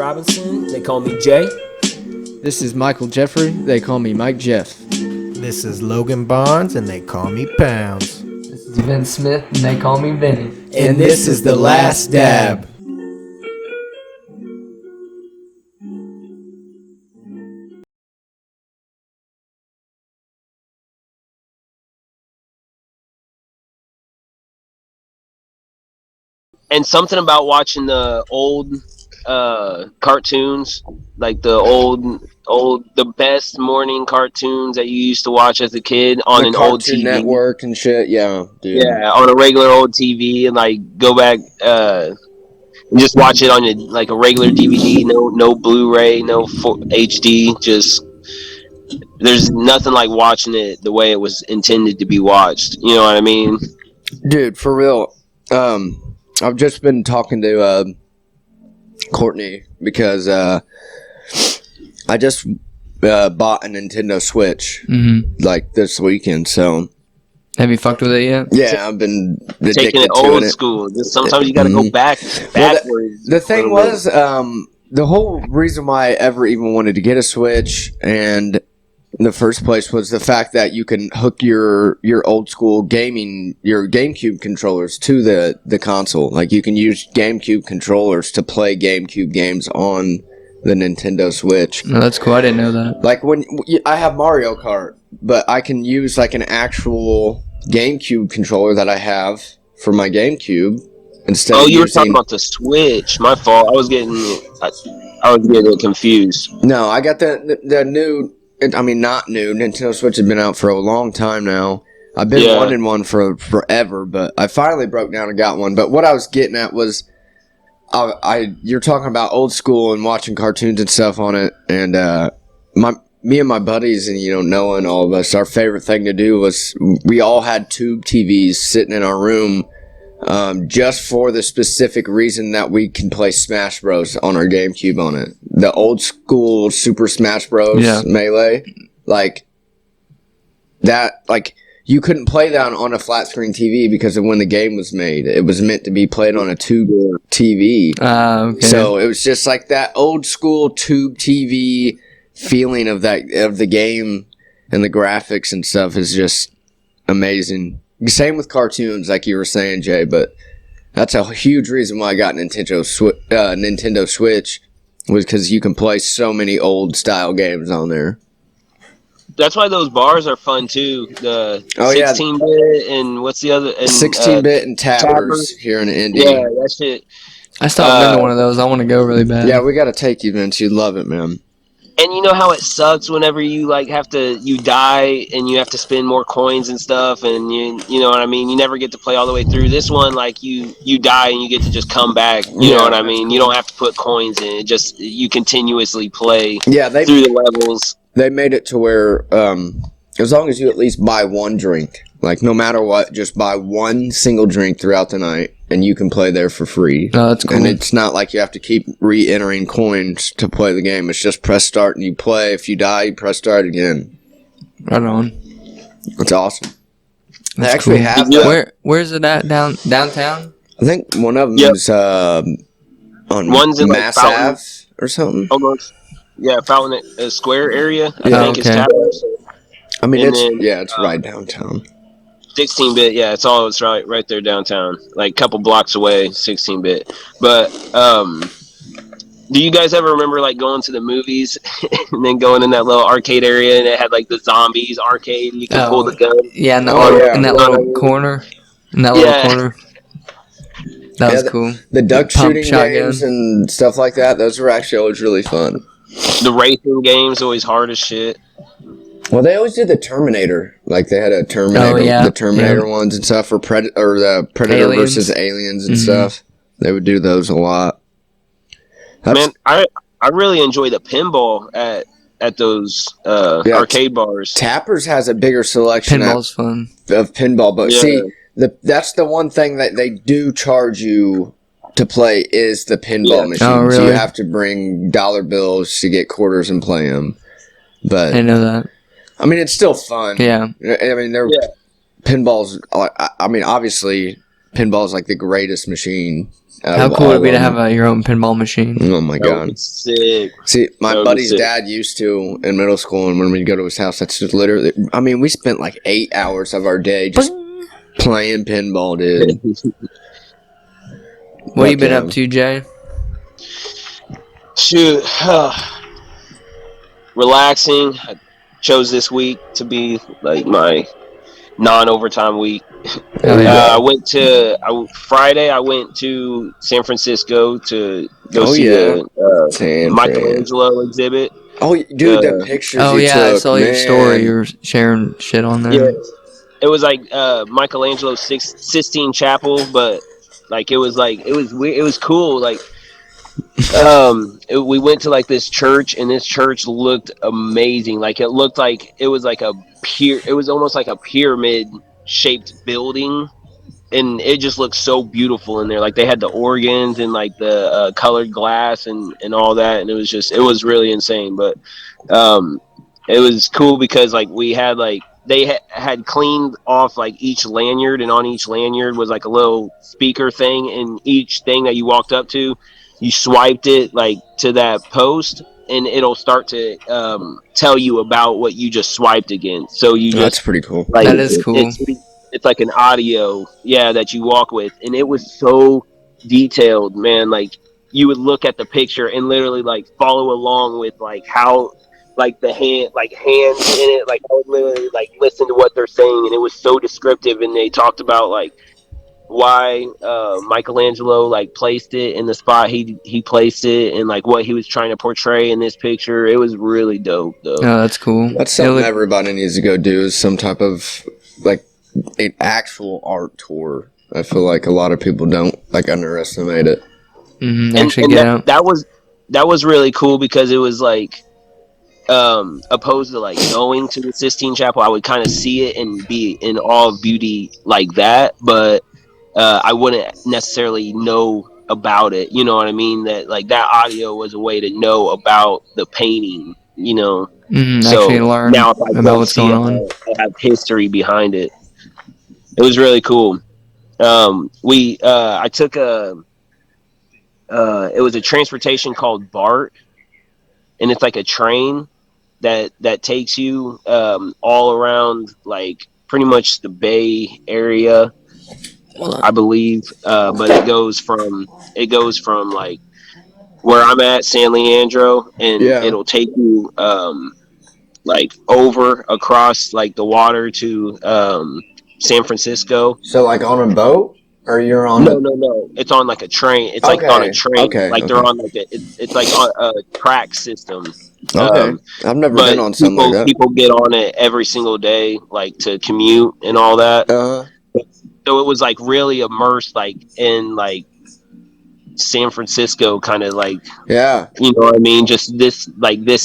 Robinson. They call me Jay. This is Michael Jeffrey. They call me Mike Jeff. This is Logan Barnes, and they call me Pounds. This is Vince Smith, and they call me Vinny. And this is The Last Dab. And something about watching the old cartoons, like the the best morning cartoons that you used to watch as a kid on an old TV network and shit. Yeah, dude. Yeah, on a regular old TV, and like go back and just watch it on like a regular DVD. No Blu-ray, no HD. Just there's nothing like watching it the way it was intended to be watched. You know what I mean? Dude, for real. I've just been talking to Courtney because I just bought a Nintendo Switch like this weekend. So have you fucked with it yet? Yeah, I've been taking it old school. Sometimes you got to go backwards. The thing was, the whole reason why I ever even wanted to get a Switch and in the first place was the fact that you can hook your old school gaming, your GameCube controllers to the console. Like you can use GameCube controllers to play GameCube games on the Nintendo Switch. No, that's cool. I didn't know that. Like when I have Mario Kart, but I can use like an actual GameCube controller that I have for my GameCube instead. Oh, you were talking about the Switch. My fault. I was getting confused. No, I got the new. Not new. Nintendo Switch has been out for a long time now. I've been wanting one for forever, but I finally broke down and got one. But what I was getting at was, you're talking about old school and watching cartoons and stuff on it, and me and my buddies and Noah and all of us, our favorite thing to do was we all had tube TVs sitting in our room. Just for the specific reason that we can play Smash Bros. On our GameCube on it. The old school Super Smash Bros. Melee. Like, that, like, you couldn't play that on a flat screen TV because of when the game was made. It was meant to be played on a tube TV. Okay. So it was just like that old school tube TV feeling of the game, and the graphics and stuff is just amazing. Same with cartoons, like you were saying, Jay, but that's a huge reason why I got Nintendo Switch was because you can play so many old style games on there. That's why those bars are fun too. The 16-bit and what's the other? 16-bit and tappers here in Indy. Yeah, that shit. I still haven't been to one of those. I want to go really bad. Yeah, we got to take you, Vince. You'd love it, man. And you know how it sucks whenever you you die and you have to spend more coins and stuff, and you know what I mean. You never get to play all the way through. This one, like you die and you get to just come back. You know what I mean. You don't have to put coins in. You continuously play. Through the levels. They made it to where as long as you at least buy one drink, like no matter what, just buy one single drink throughout the night, and you can play there for free. Oh, that's cool. And it's not like you have to keep re-entering coins to play the game. It's just press start and you play. If you die, you press start again. Right on. It's awesome. That's they actually cool. have Where's it at downtown? I think one of them is on One's in Mass Ave or something. Almost. Yeah, Fountain Square area. I think it's Tappers. I mean, it's right downtown. 16-bit, yeah, it's right there downtown, like a couple blocks away. 16-bit, but do you guys ever remember like going to the movies and then going in that little arcade area and it had like the zombies arcade and you could pull the gun? Yeah, in that little corner. That was cool. The duck shooting games and stuff like that. Those were actually always really fun. The racing games always hard as shit. Well, they always did the Terminator. Like, they had a Terminator, the Terminator ones and stuff, or the Predator versus Aliens and stuff. They would do those a lot. Man, I really enjoy the pinball at those arcade bars. Tappers has a bigger selection Pinball's fun. Of pinball, but see, that's the one thing that they do charge you to play is the pinball machines. Oh, really? You have to bring dollar bills to get quarters and play them. But I didn't know that. I mean, it's still fun. Yeah. I mean, pinballs. I mean, obviously, pinball is like the greatest machine. How cool would it be to have your own pinball machine? Oh my god! Sick. See, my That would be buddy's sick. dad used to in middle school, and when we'd go to his house, that's just literally. I mean, we spent like 8 hours of our day just playing pinball, dude. What have you been up to, Jay? Shoot, relaxing. I chose this week to be like my non-overtime week. Oh, yeah. Friday. I went to San Francisco to go see the San Michelangelo exhibit. Oh, dude, the pictures Oh, you yeah, took, I saw your man. story. You were sharing shit on there. Yeah, it was like Michelangelo's Sistine Chapel, but like it was weird. It was cool. Like we went to like this church, and this church looked amazing. Like it looked like it was like it was almost like a pyramid shaped building, and it just looked so beautiful in there. Like they had the organs and like the colored glass and all that, and it was really insane. But it was cool because like we had like they had cleaned off like each lanyard, and on each lanyard was like a little speaker thing, and each thing that you walked up to, you swiped it like to that post, and it'll start to tell you about what you just swiped against. So you just, that's pretty cool. like, That is cool. It's like an audio, that you walk with, and it was so detailed, man. Like you would look at the picture and literally like follow along with like how like the hands in it. Like I would literally like listen to what they're saying, and it was so descriptive. And they talked about like why Michelangelo like placed it in the spot he placed it, and like what he was trying to portray in this picture. It was really dope though. Oh, that's cool. That's something everybody needs to go do, is some type of like an actual art tour. I feel like a lot of people don't like underestimate it. Actually, that was really cool because it was like opposed to like going to the Sistine Chapel, I would kind of see it and be in awe of beauty like that, but I wouldn't necessarily know about it. You know what I mean? That like that audio was a way to know about the painting. You know, so actually learn now if I about what's going on. I have history behind it. It was really cool. I took it was a transportation called BART, and it's like a train that takes you all around like pretty much the Bay Area, I believe. But it goes from like where I'm at, San Leandro, and it'll take you like over across like the water to San Francisco. So like on a boat, or you're on? No. It's on like a train. It's like on a train. They're on like it's like on a track system. Okay, I've never been on something like that. People get on it every single day, like to commute and all that. So it was like really immersed, like in like San Francisco, kind of like, you know what I mean? Just this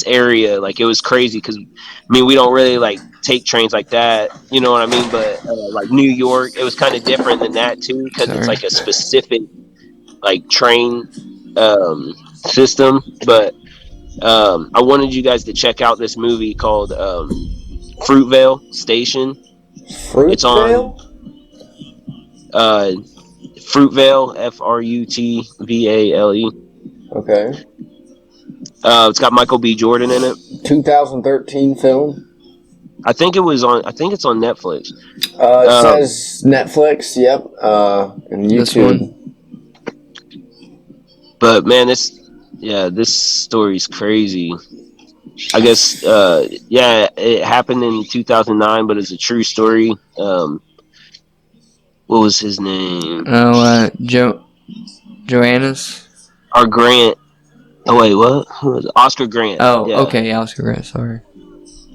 area, like it was crazy because I mean we don't really like take trains like that, you know what I mean? But like New York, it was kind of different than that too, because it's like a specific like train system. But I wanted you guys to check out this movie called Fruitvale Station. It's on Fruitvale, Frutvale. Okay. It's got Michael B. Jordan in it. 2013 film. I think it's on Netflix. It says Netflix. Yep. And YouTube. But man, this story's crazy. I guess it happened in 2009, but it's a true story. What was his name? Joannis? Or Grant. Oh wait, what? Who was it? Oscar Grant. Oh, yeah. Okay, Oscar Grant. Sorry.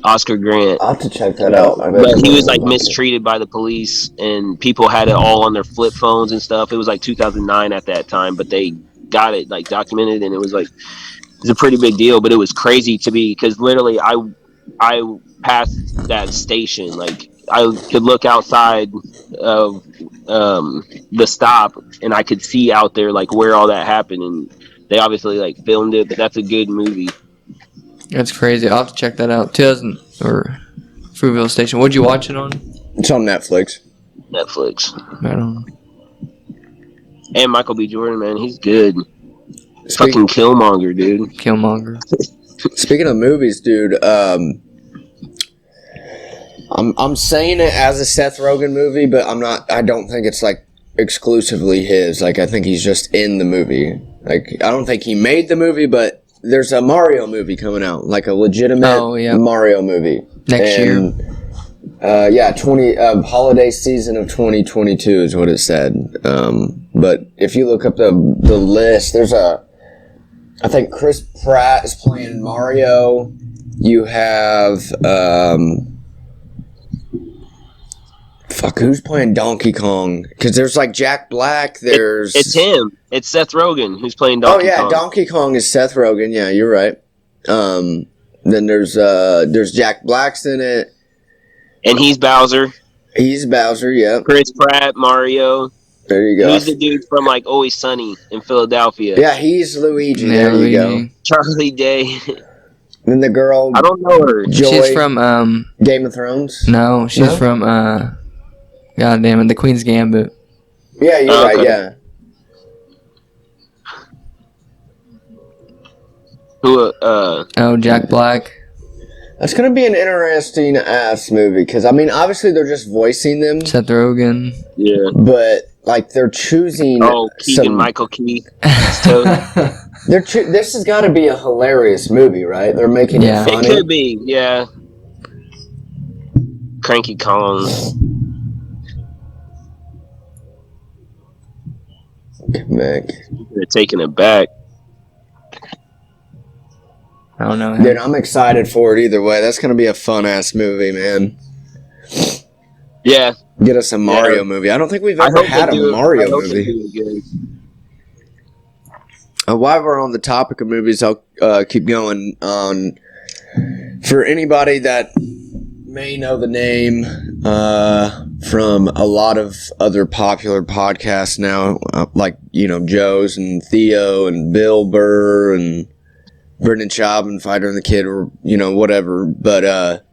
Oscar Grant. I'll have to check that out. But he was like mistreated by the police, and people had it all on their flip phones and stuff. It was like 2009 at that time, but they got it like documented, and it was a pretty big deal. But it was crazy to be, because literally I passed that station. Like I could look outside of the stop, and I could see out there like where all that happened, and they obviously like filmed it. But that's a good movie. That's crazy. I'll have to check that out. 2000 or Fruitvale Station. What'd you watch it on? It's on Netflix. Netflix. I don't know. And Michael B. Jordan, man, he's good. Speak- Fucking Killmonger, dude. Killmonger. Speaking of movies, dude, I'm saying it as a Seth Rogen movie, but I'm not. I don't think it's like exclusively his. Like I think he's just in the movie. Like I don't think he made the movie, but there's a Mario movie coming out, like a legitimate Mario movie next year. Yeah, holiday season of 2022 is what it said. But if you look up the list, there's I think Chris Pratt is playing Mario. You have who's playing Donkey Kong? Because there's like Jack Black. There's it's him. It's Seth Rogen who's playing Donkey Kong. Oh yeah, Donkey Kong is Seth Rogen. Yeah, you're right. Then there's Jack Black's in it. And he's Bowser. He's Bowser, yeah. Chris Pratt, Mario. There you go. Who's the dude from like Always Sunny in Philadelphia? Yeah, he's Luigi. There you go. Charlie Day. Then the girl. I don't know her. Joy, she's from Game of Thrones. No, she's from God damn it, The Queen's Gambit. Yeah, you're right. Yeah. Who? Jack Black. That's gonna be an interesting ass movie because I mean, obviously they're just voicing them. Seth Rogen. Yeah. But like they're choosing. Keegan Michael Key. This has got to be a hilarious movie, right? They're making it funny. It could be, yeah. Cranky Kong. Back. They're taking it back. I don't know. Dude, I'm excited for it either way. That's going to be a fun-ass movie, man. Yeah. Get us a Mario movie. I don't think we've ever had a Mario movie. While we're on the topic of movies, I'll keep going on. For anybody that may know the name from a lot of other popular podcasts now, like, Joe's and Theo and Bill Burr and Brendan Schaub and Fighter and the Kid, or whatever. But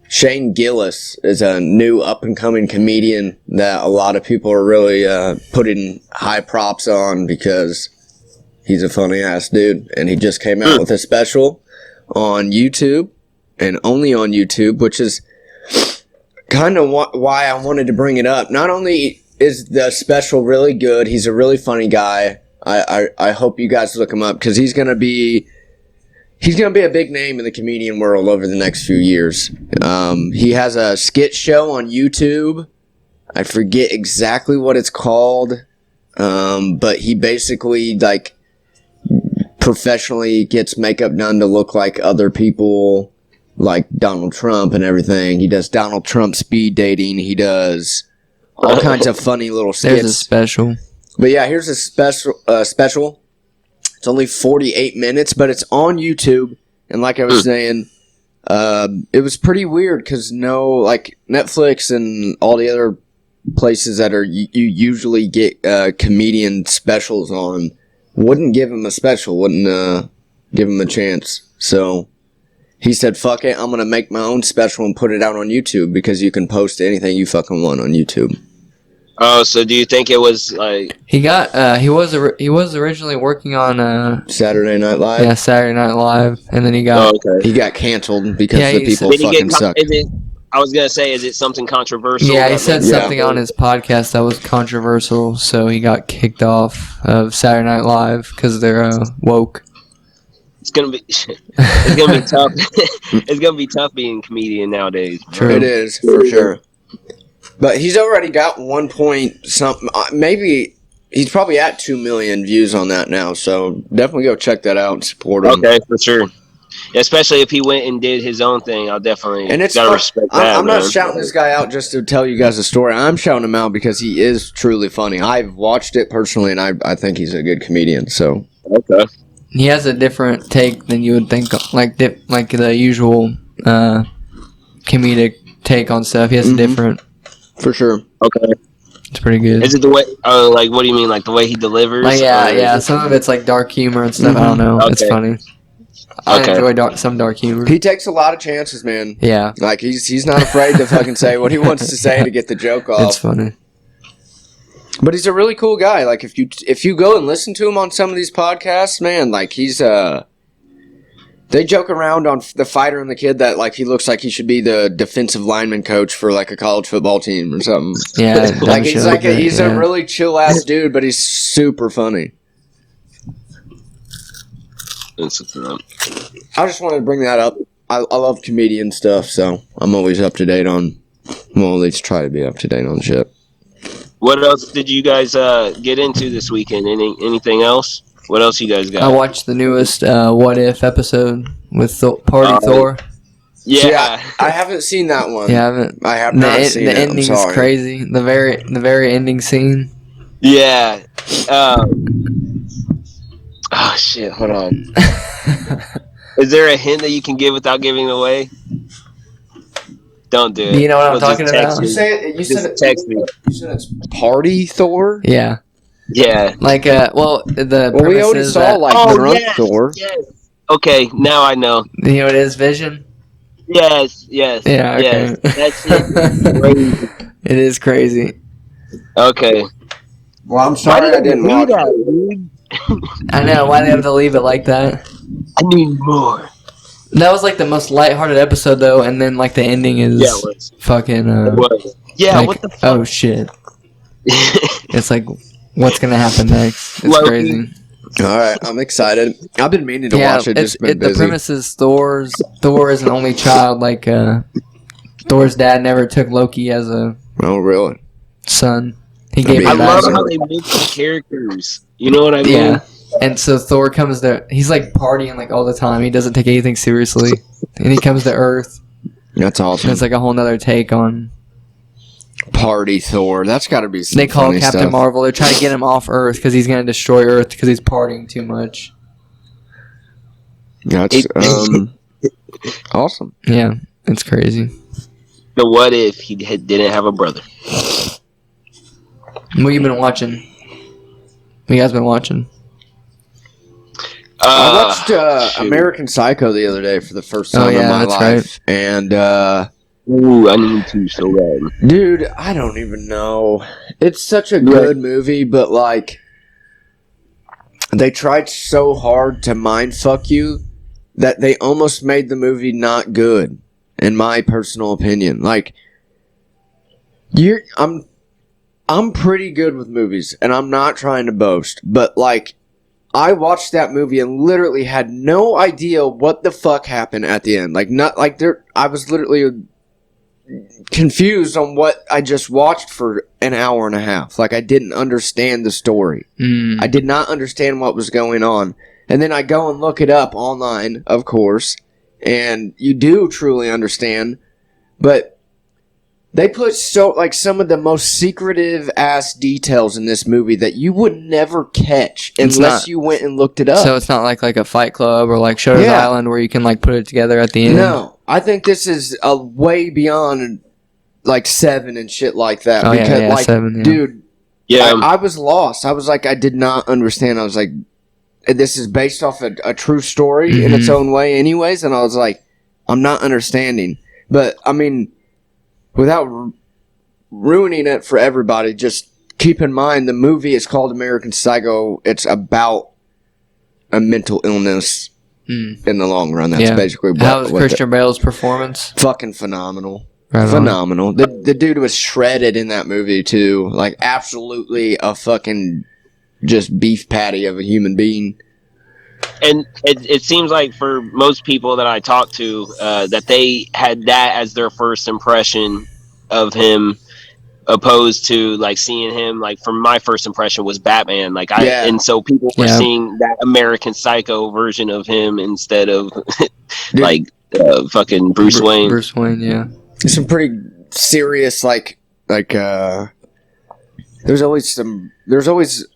Shane Gillis is a new up-and-coming comedian that a lot of people are really putting high props on because he's a funny-ass dude. And he just came out with a special on YouTube, and only on YouTube, which is kind of why I wanted to bring it up. Not only is the special really good, he's a really funny guy. I hope you guys look him up because he's gonna be a big name in the comedian world over the next few years. He has a skit show on YouTube. I forget exactly what it's called, but he basically professionally gets makeup done to look like other people, like Donald Trump and everything. He does Donald Trump speed dating. He does all kinds of funny little skits. There's a special. But yeah, here's a special. It's only 48 minutes, but it's on YouTube. And like I was saying, it was pretty weird because Netflix and all the other places that you usually get comedian specials on wouldn't give him a special, wouldn't give him a chance. So he said, fuck it, I'm going to make my own special and put it out on YouTube because you can post anything you fucking want on YouTube. Oh, so do you think it was like... He was originally working on Saturday Night Live? Yeah, Saturday Night Live, and then he got... Oh, okay. He got canceled because the people Did fucking suck. I was going to say, is it something controversial? Yeah, he said something on his podcast that was controversial, so he got kicked off of Saturday Night Live because they're woke. It's gonna be tough. It's gonna be tough being a comedian nowadays. True. It is, for sure. But he's already got 1 point something. Maybe he's probably at 2 million views on that now. So definitely go check that out and support him. Okay, for sure. Especially if he went and did his own thing, I'll definitely. And it's gotta respect that. I'm not shouting this guy out just to tell you guys a story. I'm shouting him out because he is truly funny. I've watched it personally, and I think he's a good comedian. So okay. He has a different take than you would think, like the usual comedic take on stuff. He has a different. For sure. Okay. It's pretty good. Is it the way? Like, what do you mean? Like the way he delivers? Like, yeah. Some of it's like dark humor and stuff. I don't know. Okay. It's funny. I enjoy some dark humor. He takes a lot of chances, man. Yeah. Like he's not afraid to fucking say what he wants to say to get the joke off. It's funny. But he's a really cool guy. Like if you go and listen to him on some of these podcasts, man, like he's they joke around on the fighter and the kid that like he looks like he should be the defensive lineman coach for like a college football team or something. Yeah, like he's a really chill ass dude, but he's super funny. I just wanted to bring that up. I love comedian stuff, so I'm always up to date on. Well, at least try to be up to date on shit. What else did you guys get into this weekend? Anything else? What else you guys got? I watched the newest What If episode with Party Thor. Yeah. See, I haven't seen that one. Yeah, I haven't. I have not seen the it. ending is crazy. The very ending scene. Yeah. Oh shit! Hold on. Is there a hint that you can give without giving it away? Don't do it. You know what I'm talking about? You said Text me. You said it's Party Thor. Yeah. Yeah. Like the Well, we premise already is saw that, like Drunk Thor. Yes. Okay, now I know. you know what it is, Vision. Yes. Yeah. Okay. Yes. That's it. Crazy. It is crazy. Okay. Well, I'm sorry I didn't watch it. Dude? I know. Why they have to leave it like that? I need more. That was like the most lighthearted episode though, and then like the ending is Yeah, it was. fucking. It was. Yeah. like, What the fuck? Oh shit! It's like, what's gonna happen next? It's Loki. crazy. All right, I'm excited. I've been meaning to watch it. Just been the busy. premise is Thor is an only child. Like Thor's dad never took Loki as a Oh, really? son. He I gave mean, I him love back. how they mix the characters. You know what I mean? Yeah. And so Thor comes there. He's like partying like all the time. He doesn't take anything seriously. And he comes to Earth. That's awesome. And it's like a whole nother take on. Party Thor. That's got to be some They call funny Captain stuff. Marvel. They're trying to get him off Earth because he's going to destroy Earth because he's partying too much. That's awesome. Yeah, it's crazy. The what if he didn't have a brother? What you been watching? What you guys been watching? I watched shoot. American Psycho the other day for the first time in my that's life, and Ooh, I need to so bad. dude, I don't even know. It's such a good movie, but like they tried so hard to mind fuck you that they almost made the movie not good, in my personal opinion. Like I'm pretty good with movies, and I'm not trying to boast, but like I watched that movie and literally had no idea what the fuck happened at the end. Like not like there I was literally confused on what I just watched for an hour and a half. Like I didn't understand the story. I did not understand what was going on. And then I go and look it up online, of course, and you do truly understand. But they put some of the most secretive ass details in this movie that you would never catch unless you went and looked it up. So it's not like a Fight Club or like Shutter's Yeah. Island where you can like put it together at the end. No, I think this is a way beyond like Seven and shit like that. Oh, because yeah, like, Seven, yeah. dude, Yeah. I was lost. I was like, I did not understand. I was like, this is based off a true story in its own way, anyways. And I was like, I'm not understanding. But I mean, without ruining it for everybody, just keep in mind the movie is called American Psycho. It's about a mental illness in the long run. That's basically How was Christian Bale's performance? fucking phenomenal. Right on. Phenomenal. The dude was shredded in that movie too. Like absolutely a fucking just beef patty of a human being. And it seems like for most people that I talk to, that they had that as their first impression of him, opposed to like seeing him. Like from my first impression was Batman. Like and so people were seeing that American Psycho version of him instead of like fucking Bruce Wayne. Bruce Wayne, yeah. Some pretty serious there's always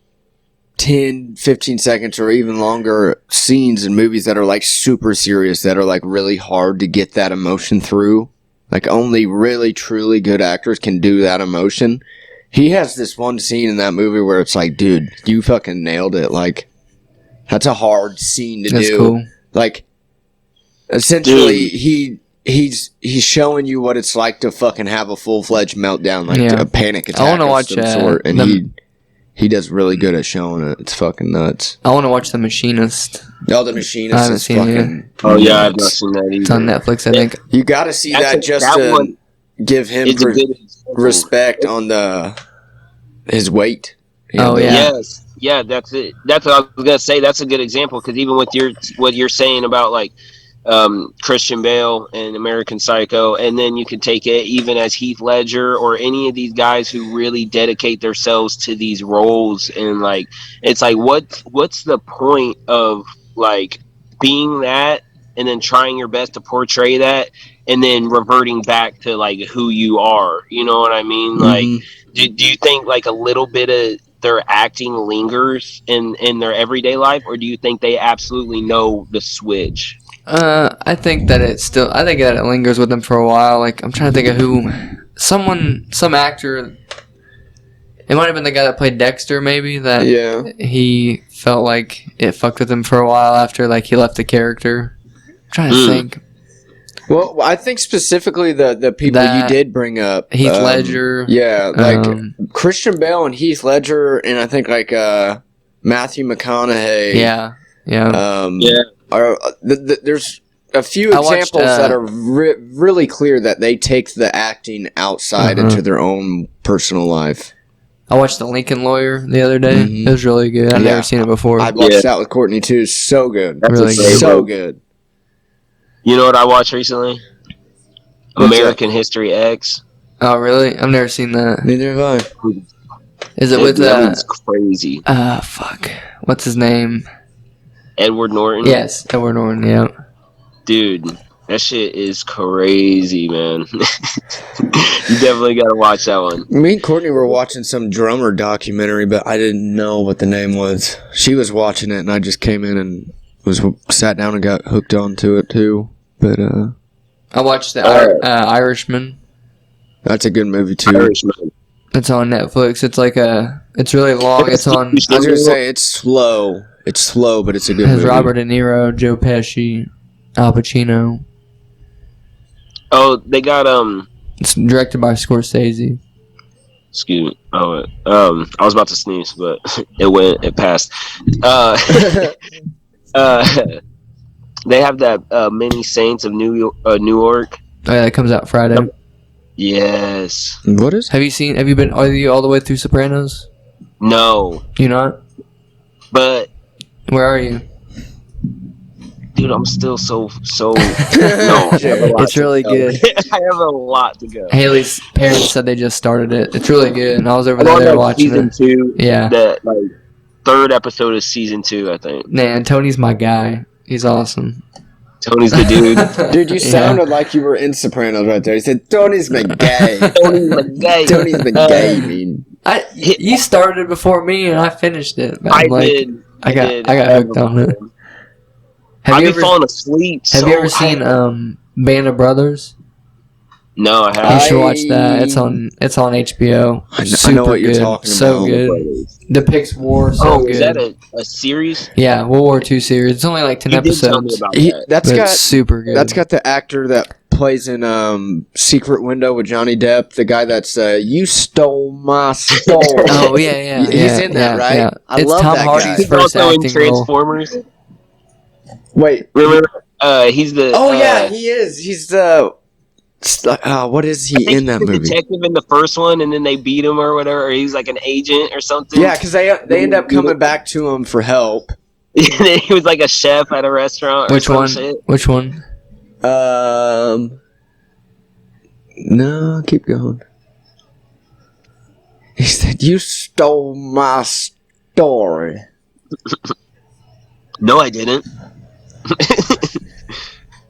10, 15 seconds or even longer scenes in movies that are like super serious, that are like really hard to get that emotion through. Like only really truly good actors can do that emotion. He has this one scene in that movie where it's like, dude, you fucking nailed it. Like that's a hard scene to do. That's cool. Like essentially he's showing you what it's like to fucking have a full-fledged meltdown, like a panic attack. I want to watch of some sort, and He does really good at showing it. It's fucking nuts. I want to watch The Machinist. Oh, The I Machinist haven't is seen it fucking. Oh yeah, I've not nuts. seen that either. It's on Netflix, I think. You got to see that just that to one give him It's a good example. respect on his weight. Oh, yeah. Yes, yeah, that's it. That's what I was gonna say. That's a good example because even with what you're saying about like Christian Bale and American Psycho, and then you could take it even as Heath Ledger or any of these guys who really dedicate themselves to these roles, and like it's like what's the point of like being that and then trying your best to portray that and then reverting back to like who you are, you know what I mean? Like do you think like a little bit of their acting lingers in their everyday life, or do you think they absolutely know the switch? I think that it lingers with them for a while. Like, I'm trying to think of some actor. It might have been the guy that played Dexter, maybe, that he felt like it fucked with him for a while after, like, he left the character. I'm trying to think. Well, I think specifically the people you did bring up. Heath Ledger. Yeah, like Christian Bale and Heath Ledger, and I think like Matthew McConaughey. Yeah. There's a few examples that are really clear that they take the acting outside into their own personal life. I watched The Lincoln Lawyer the other day. It was really good. I've never seen it before. I watched that with Courtney too. So good. That's really good. So good. You know what I watched recently? American History X. Oh, really? I've never seen that. Neither have I. Is it with that one's crazy. Fuck. What's his name? Edward Norton? Yes, Edward Norton, yeah. Dude, that shit is crazy, man. You definitely gotta watch that one. Me and Courtney were watching some drummer documentary, but I didn't know what the name was. She was watching it, and I just came in and sat down and got hooked onto it too. But I watched the Irishman. That's a good movie too. Irishman. It's on Netflix. It's really long. It's on. I was gonna say it's slow. It's slow, but it's a good It has movie. Robert De Niro, Joe Pesci, Al Pacino. Oh, they got It's directed by Scorsese. excuse me. Oh, I was about to sneeze, but it passed. They have that Many Saints of New York. Oh yeah, that comes out Friday. Yes. What is? Are you all the way through Sopranos? No, You not? but Where are you? dude, I'm still so no. It's really good. I have a lot to go. Haley's parents said they just started it. It's really good, and I was over I'm on there like watching season it. 2. Yeah. That like third episode of season 2, I think. Man, Tony's my guy. He's awesome. Tony's the dude. Dude, you sounded like you were in Sopranos right there. You said Tony's McGay. Tony's the guy. Tony's McGay, man. You started before me, and I finished it. Man. I Like, did. I got hooked on it. I'd be falling asleep. Have you ever seen Band of Brothers? No, I You haven't. should watch that. It's on HBO. I know what you're talking So about. good. Depicts war so Oh, good. is that a series? Yeah, World War II series. It's only like 10 You did tell me episodes. about that. That's But got it's super good. That's got the actor that plays in Secret Window with Johnny Depp. The guy that's you stole my soul. Oh yeah. He's in that, right? Yeah. I It's love Tom that Hardy's guy. He's first also in acting role. Transformers. Wait. Remember? He's the. Oh yeah, he is. He's the. What is he in that he's the movie? detective in the first one, and then they beat him or whatever, or he's like an agent or something. Yeah, because they end up coming back to him for help. He was like a chef at a restaurant. Which or some one? Shit. Which one? No, keep going. He said, "You stole my story." No, I didn't.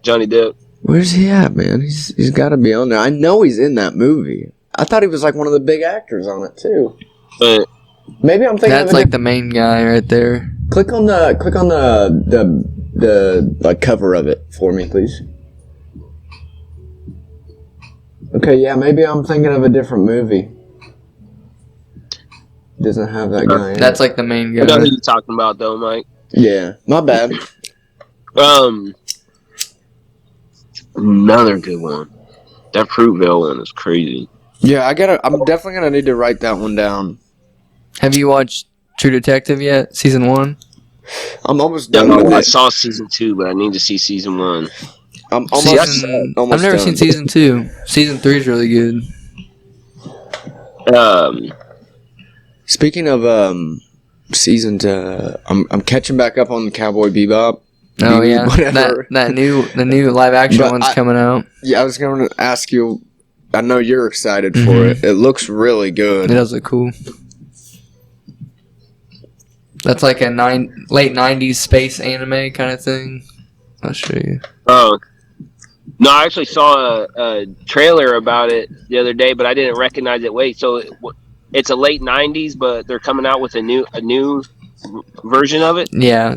Johnny Depp. Where's he at, man? He's got to be on there. I know he's in that movie. I thought he was like one of the big actors on it too. But Maybe I'm thinking. That's like the main guy right there. Click on the like cover of it for me, please. Okay, yeah, maybe I'm thinking of a different movie. Doesn't have that guy in That's it. like the main I know guy. who you're talking about, though, Mike. Yeah, my bad. Another good one. That Fruitvale one is crazy. Yeah, I'm definitely gonna need to write that one down. Have you watched True Detective yet? Season 1? I'm almost done No, with I it. saw season 2, but I need to see season 1. I'm almost I've never done. seen season 2. Season 3 is really good. Speaking of season 2, I'm catching back up on Cowboy Bebop. Oh yeah, Whatever. the new live action But one's coming out. Yeah, I was going to ask you. I know you're excited for it. It looks really good. It does look cool. That's like a late '90s space anime kind of thing. I'll show you. Oh. No, I actually saw a trailer about it the other day, but I didn't recognize it. Wait, so it's a late '90s, but they're coming out with a new version of it? Yeah,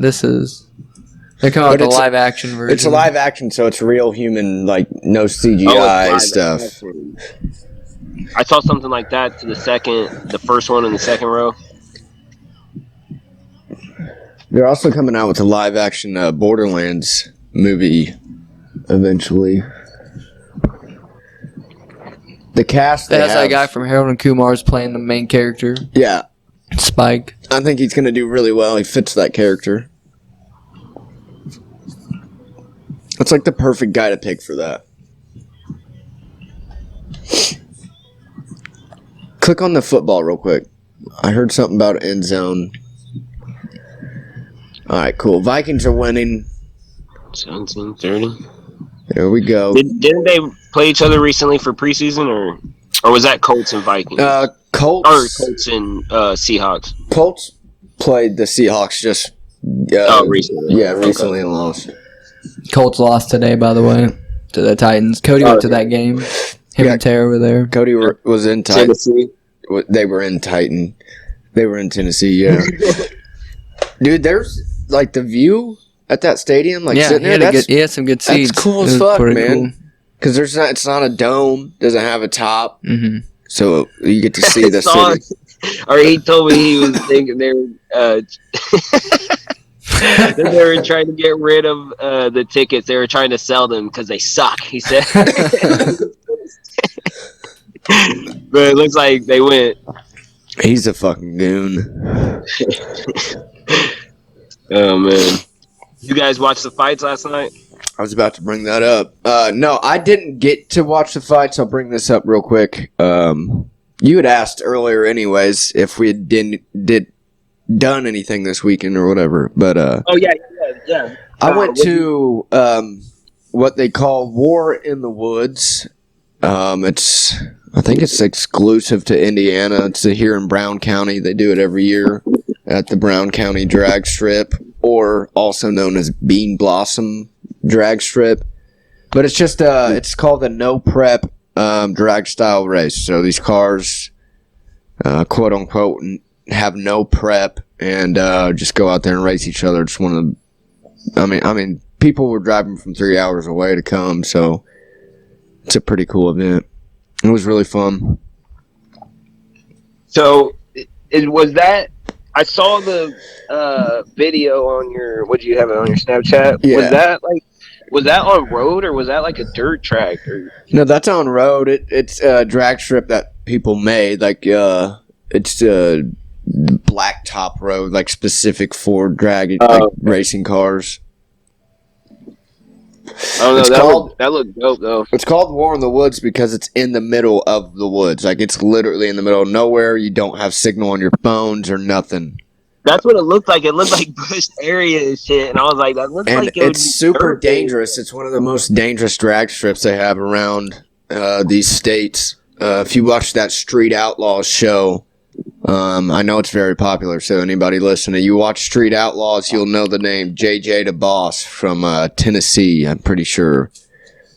they're coming out with a live action version. It's a live action, so it's real human, like no CGI stuff. Action. I saw something like that to the first one in the second row. They're also coming out with a live action Borderlands movie eventually. The cast. That's that guy from Harold and Kumar's playing the main character. Yeah, Spike. I think he's going to do really well. He fits that character. It's like the perfect guy to pick for that. Click on the football real quick. I heard something about end zone. All right, cool. Vikings are winning. 17-30. There we go. Didn't they play each other recently for preseason, or was that Colts and Vikings? Colts and Seahawks. Colts played the Seahawks just recently. Yeah, recently and lost. Colts lost today, by the way, to the Titans. Cody went to that game. Him and Tara were there. Cody was in Tennessee. They were in Titan. They were in Tennessee. Yeah, dude. There's like the view at that stadium. Like sitting there. He had some good seats. That's cool as fuck, man. Because it's not a dome. Doesn't have a top. Mm-hmm. So you get to see the city. Or he told me he was thinking they were. They were trying to get rid of the tickets. They were trying to sell them because they suck, he said. But it looks like they went. He's a fucking goon. Oh, man. You guys watched the fights last night? I was about to bring that up. No, I didn't get to watch the fights. I'll bring this up real quick. You had asked earlier anyways if we had done anything this weekend or whatever, but oh yeah. I went to what they call War in the Woods. I think it's exclusive to Indiana. It's here in Brown County. They do it every year at the Brown County Drag Strip, or also known as Bean Blossom Drag Strip. But it's just it's called the No Prep drag style race. So these cars, quote unquote, have no prep and just go out there and race each other. It's one of the, I mean, people were driving from 3 hours away to come, so it's a pretty cool event. It was really fun. So, was that? I saw the video on your. What do you have it on your Snapchat? Yeah. Was that on road or was that like a dirt track? Or? No, that's on road. It's a drag strip that people made. Like it's a black top road, like specific for drag racing cars. Oh no, that looked dope though. It's called War in the Woods because it's in the middle of the woods. Like it's literally in the middle of nowhere. You don't have signal on your phones or nothing. That's what it looked like. It looked like bush area and shit. And I was like, that looks and like it it's super dangerous. It's one of the most dangerous drag strips they have around these states. If you watch that Street Outlaws show, I know it's very popular, so anybody listening, you watch Street Outlaws, you'll know the name JJ the Boss from Tennessee. I'm pretty sure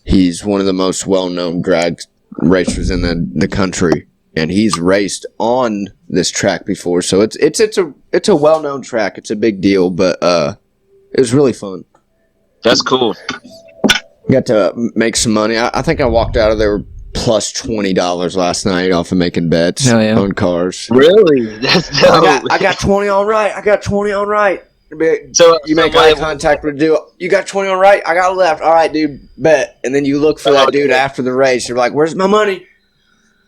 he's one of the most well-known drag racers in the country, and he's raced on this track before. So it's a well-known track. It's a big deal, but it was really fun. That's cool. Got to make some money. I think I walked out of there plus $20 last night off of making bets on cars. Really? That's dope. I got 20 on right. So you make eye contact with the dude. You got 20 on right. I got left. All right, dude. Bet. And then you look for that dude after the race. You're like, "Where's my money?"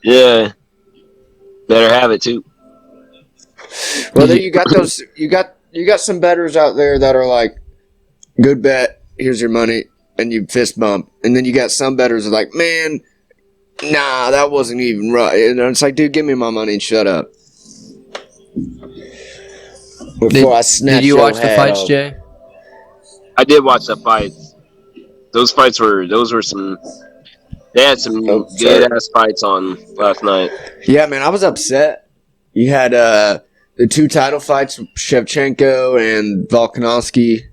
Yeah. Better have it too. Well, then you got those. You got some bettors out there that are like, good bet. Here's your money, and you fist bump. And then you got some bettors that are like, man, nah, that wasn't even right. And it's like, dude, give me my money and shut up. Before I snatch Did you your watch the head fights, off. Jay? I did watch the fights. Those were some. They had some good ass fights on last night. Yeah, man, I was upset. You had the 2 title fights, Shevchenko and Volkanovski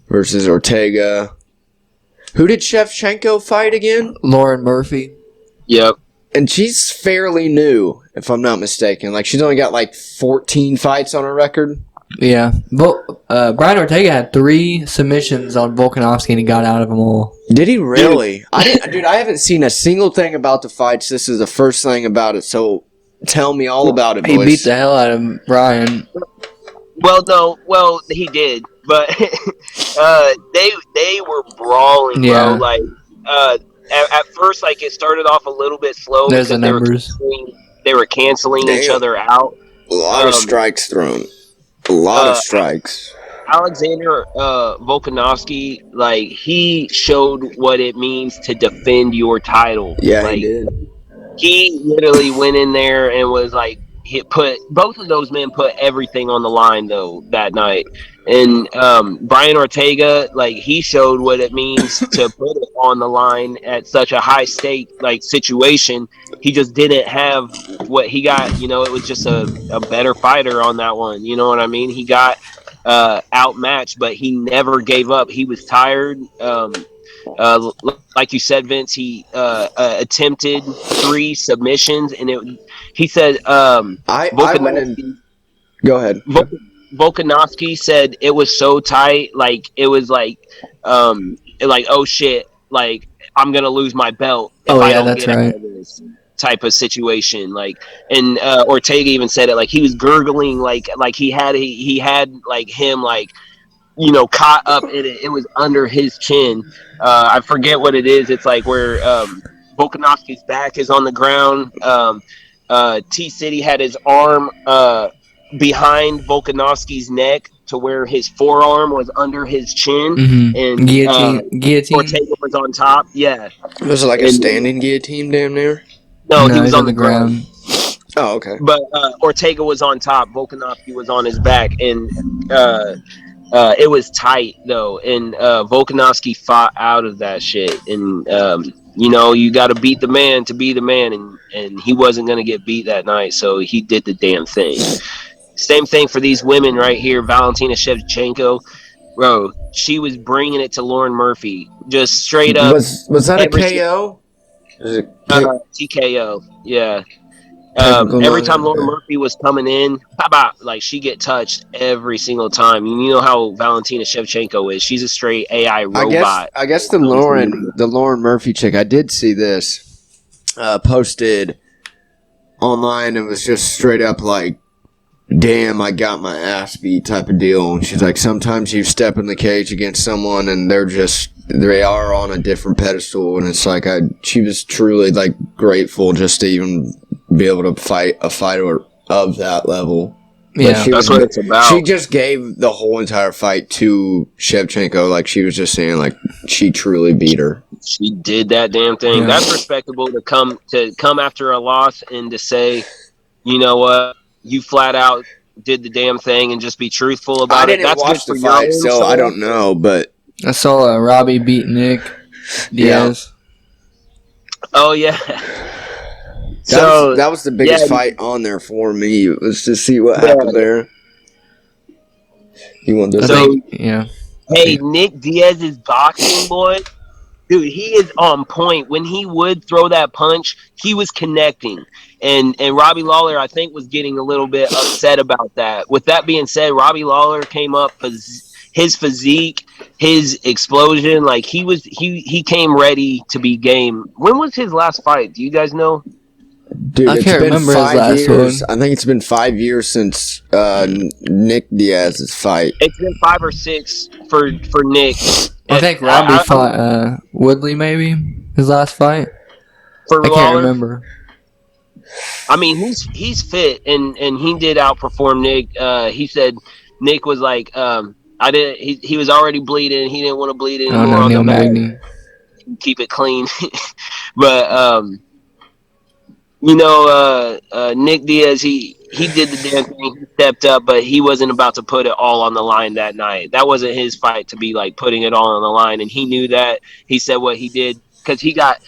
versus Ortega. Who did Shevchenko fight again? Lauren Murphy. Yep. And she's fairly new, if I'm not mistaken. Like, she's only got like 14 fights on her record. Yeah. Brian Ortega had 3 submissions on Volkanovski, and he got out of them all. Did he really? Dude, I haven't seen a single thing about the fights. This is the first thing about it, so tell me all about it, boys. He beat the hell out of Brian. Well, he did, but they were brawling, bro. Like, at first, like, it started off a little bit slow. There's the because numbers. They were canceling each other out. A lot of strikes thrown. A lot of strikes. Alexander Volkanovski, like, he showed what it means to defend your title. Yeah, like, he did. He literally went in there and was like, both of those men put everything on the line though that night. And Brian Ortega, like, he showed what it means to put it on the line at such a high stake like situation. He just didn't have what he got. You know, it was just a better fighter on that one. You know what I mean? He got outmatched, but he never gave up. He was tired. Like you said, Vince, he attempted 3 submissions, and he said, I went in. Go ahead. Volkanovski said it was so tight, like it was like oh shit, like I'm gonna lose my belt if I don't get out of this type of situation. Like, and Ortega even said it, like he was gurgling, like he had like him, like, you know, caught up in it. It was under his chin. I forget what it is. It's like where Volkanovski's back is on the ground. T-City had his arm behind Volkanovski's neck to where his forearm was under his chin. Mm-hmm. And guillotine. Ortega was on top. Yeah. Was it like a standing guillotine damn near? No, he was on the ground. Oh, okay. But Ortega was on top. Volkanovski was on his back. And it was tight though, and Volkanovski fought out of that shit. And you know, you got to beat the man to be the man, and he wasn't gonna get beat that night, so he did the damn thing. Same thing for these women right here, Valentina Shevchenko, bro. She was bringing it to Lauren Murphy, just straight up. Was that a KO? TKO, yeah. Every time Lauren Murphy was coming in, like, she get touched every single time. You know how Valentina Shevchenko is. She's a straight AI robot. I guess the Lauren Murphy chick, I did see this posted online. It was just straight up like, damn, I got my ass beat type of deal. And she's like, sometimes you step in the cage against someone and they are on a different pedestal. And it's like, she was truly like grateful just to even be able to fight a fighter of that level. Yeah, that's what it's about. She just gave the whole entire fight to Shevchenko. Like, she was just saying, like, she truly beat her. She did that damn thing. Yeah. That's respectable to come after a loss and to say, you know what, you flat out did the damn thing and just be truthful about it. That's watch the fight, so I don't know, but I saw Robbie beat Nick Diaz. Yeah. Oh yeah. That was the biggest fight on there for me. It was to see what happened there. You want this? Yeah. Hey, Nick Diaz's boxing, boy. Dude, he is on point. When he would throw that punch, he was connecting. And Robbie Lawler, I think, was getting a little bit upset about that. With that being said, Robbie Lawler came up, his physique, his explosion, like he came ready to be game. When was his last fight? Do you guys know? Dude, I can't remember his last years. I think it's been 5 years since Nick Diaz's fight. It's been 5 or 6 for Nick. I think Robbie fought Woodley, maybe his last fight. For I Lawler? can't remember. I mean, he's fit, and he did outperform Nick. He said Nick was like, I didn't. He was already bleeding. He didn't want to bleed Oh anymore no, on Neil the back. Magny. Keep it clean. But Nick Diaz, he did the damn thing. He stepped up, but he wasn't about to put it all on the line that night. That wasn't his fight to be like putting it all on the line, and he knew that. He said what he did because he got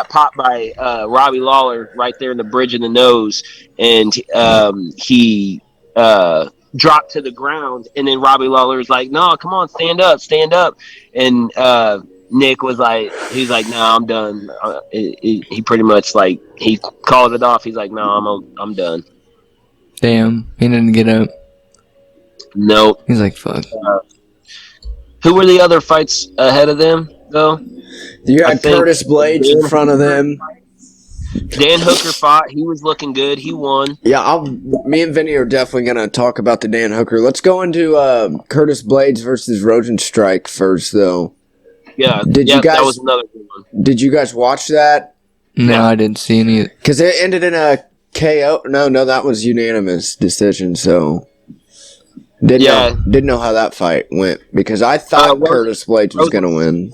popped by Robbie Lawler right there in the bridge of the nose, and he dropped to the ground, and then Robbie Lawler was like, "No, come on, stand up," and Nick was like, he's like, "No, I'm done." He pretty much like he called it off. He's like, "No, I'm done." Damn, he didn't get up. Nope. He's like, fuck. Who were the other fights ahead of them though? You had Curtis Blades in front of them. Dan Hooker fought. He was looking good. He won. Yeah, me and Vinny are definitely going to talk about the Dan Hooker. Let's go into Curtis Blades versus Rosenstrike first, though. Yeah, that was another good one. Did you guys watch that? No, I didn't see any. Because it ended in a KO. No, that was unanimous decision, so... Didn't know how that fight went, because I thought Curtis Blades was going to win.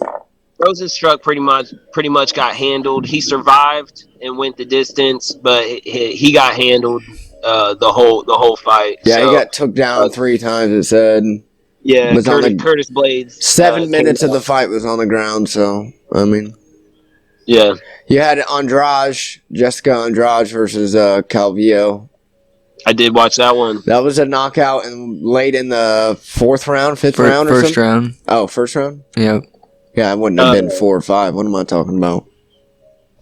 Rosenstruck pretty much got handled. He survived and went the distance, but he got handled the whole fight. Yeah, he got took down 3 times. It said. Yeah, Curtis Blades. 7 minutes of the fight was on the ground. So I mean, yeah, you had Jessica Andrade versus Calvillo. I did watch that one. That was a knockout and late in the 4th round, 5th round, or first round. Oh, first round. Yep. Yeah, it wouldn't have been 4 or 5. What am I talking about?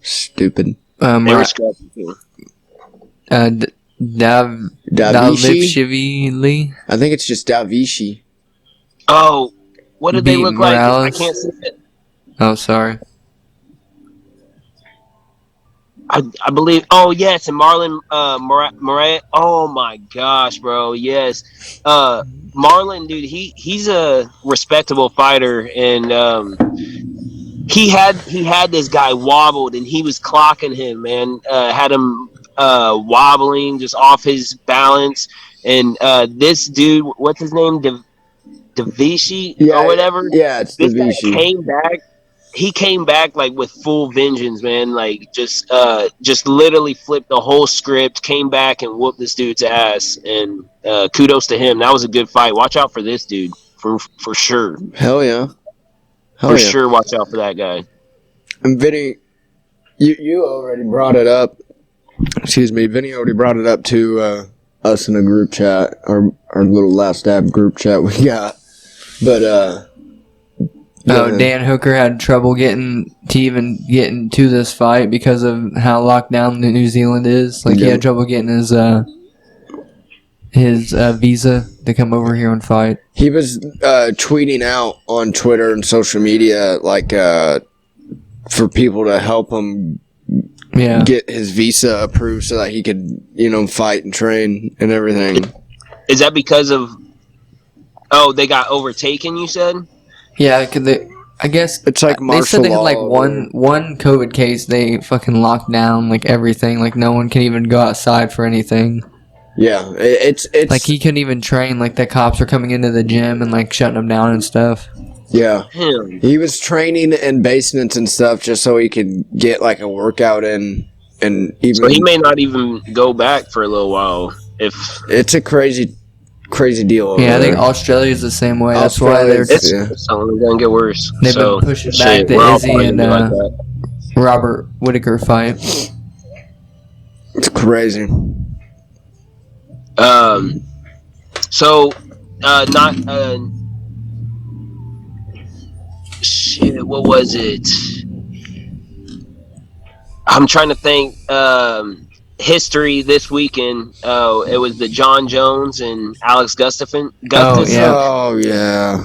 Stupid. Davishvili. I think it's just Davishi. Oh, what did they look Morales. like? I can't see it. Oh, sorry. I believe. Oh yes, and Marlon Morat. Oh my gosh, bro. Yes, Marlon, dude. He's a respectable fighter, and he had this guy wobbled, and he was clocking him, man. Had him wobbling, just off his balance, and this dude, what's his name, Davishi or whatever. Yeah, it's this Davishi. Guy came back. He came back like with full vengeance, man. Like just literally flipped the whole script, came back and whooped this dude's ass. And kudos to him. That was a good fight. Watch out for this dude for sure. Hell yeah. Sure, watch out for that guy. And Vinny, you already brought it up. Excuse me, Vinny already brought it up to us in a group chat, our little Last Stab group chat we got. But Dan Hooker had trouble getting to this fight because of how locked down New Zealand is. Like, he had trouble getting his visa to come over here and fight. He was tweeting out on Twitter and social media, like, for people to help him get his visa approved so that he could, fight and train and everything. Is that because of... Oh, they got overtaken, you said? Yeah, I guess it's like they said they had like law one COVID case. They fucking locked down like everything. Like, no one can even go outside for anything. Yeah, it's like he couldn't even train. Like, the cops were coming into the gym and like shutting him down and stuff. Yeah, he was training in basements and stuff just so he could get like a workout in, and even so he may not even go back for a little while. If it's a crazy deal. I think Australia's the same way. That's why it's gonna get worse. They've been pushing back the Izzy and Robert Whittaker fight. It's crazy. What was it? I'm trying to think. History this weekend. Oh, it was the John Jones and Alex Gustafson. Oh yeah.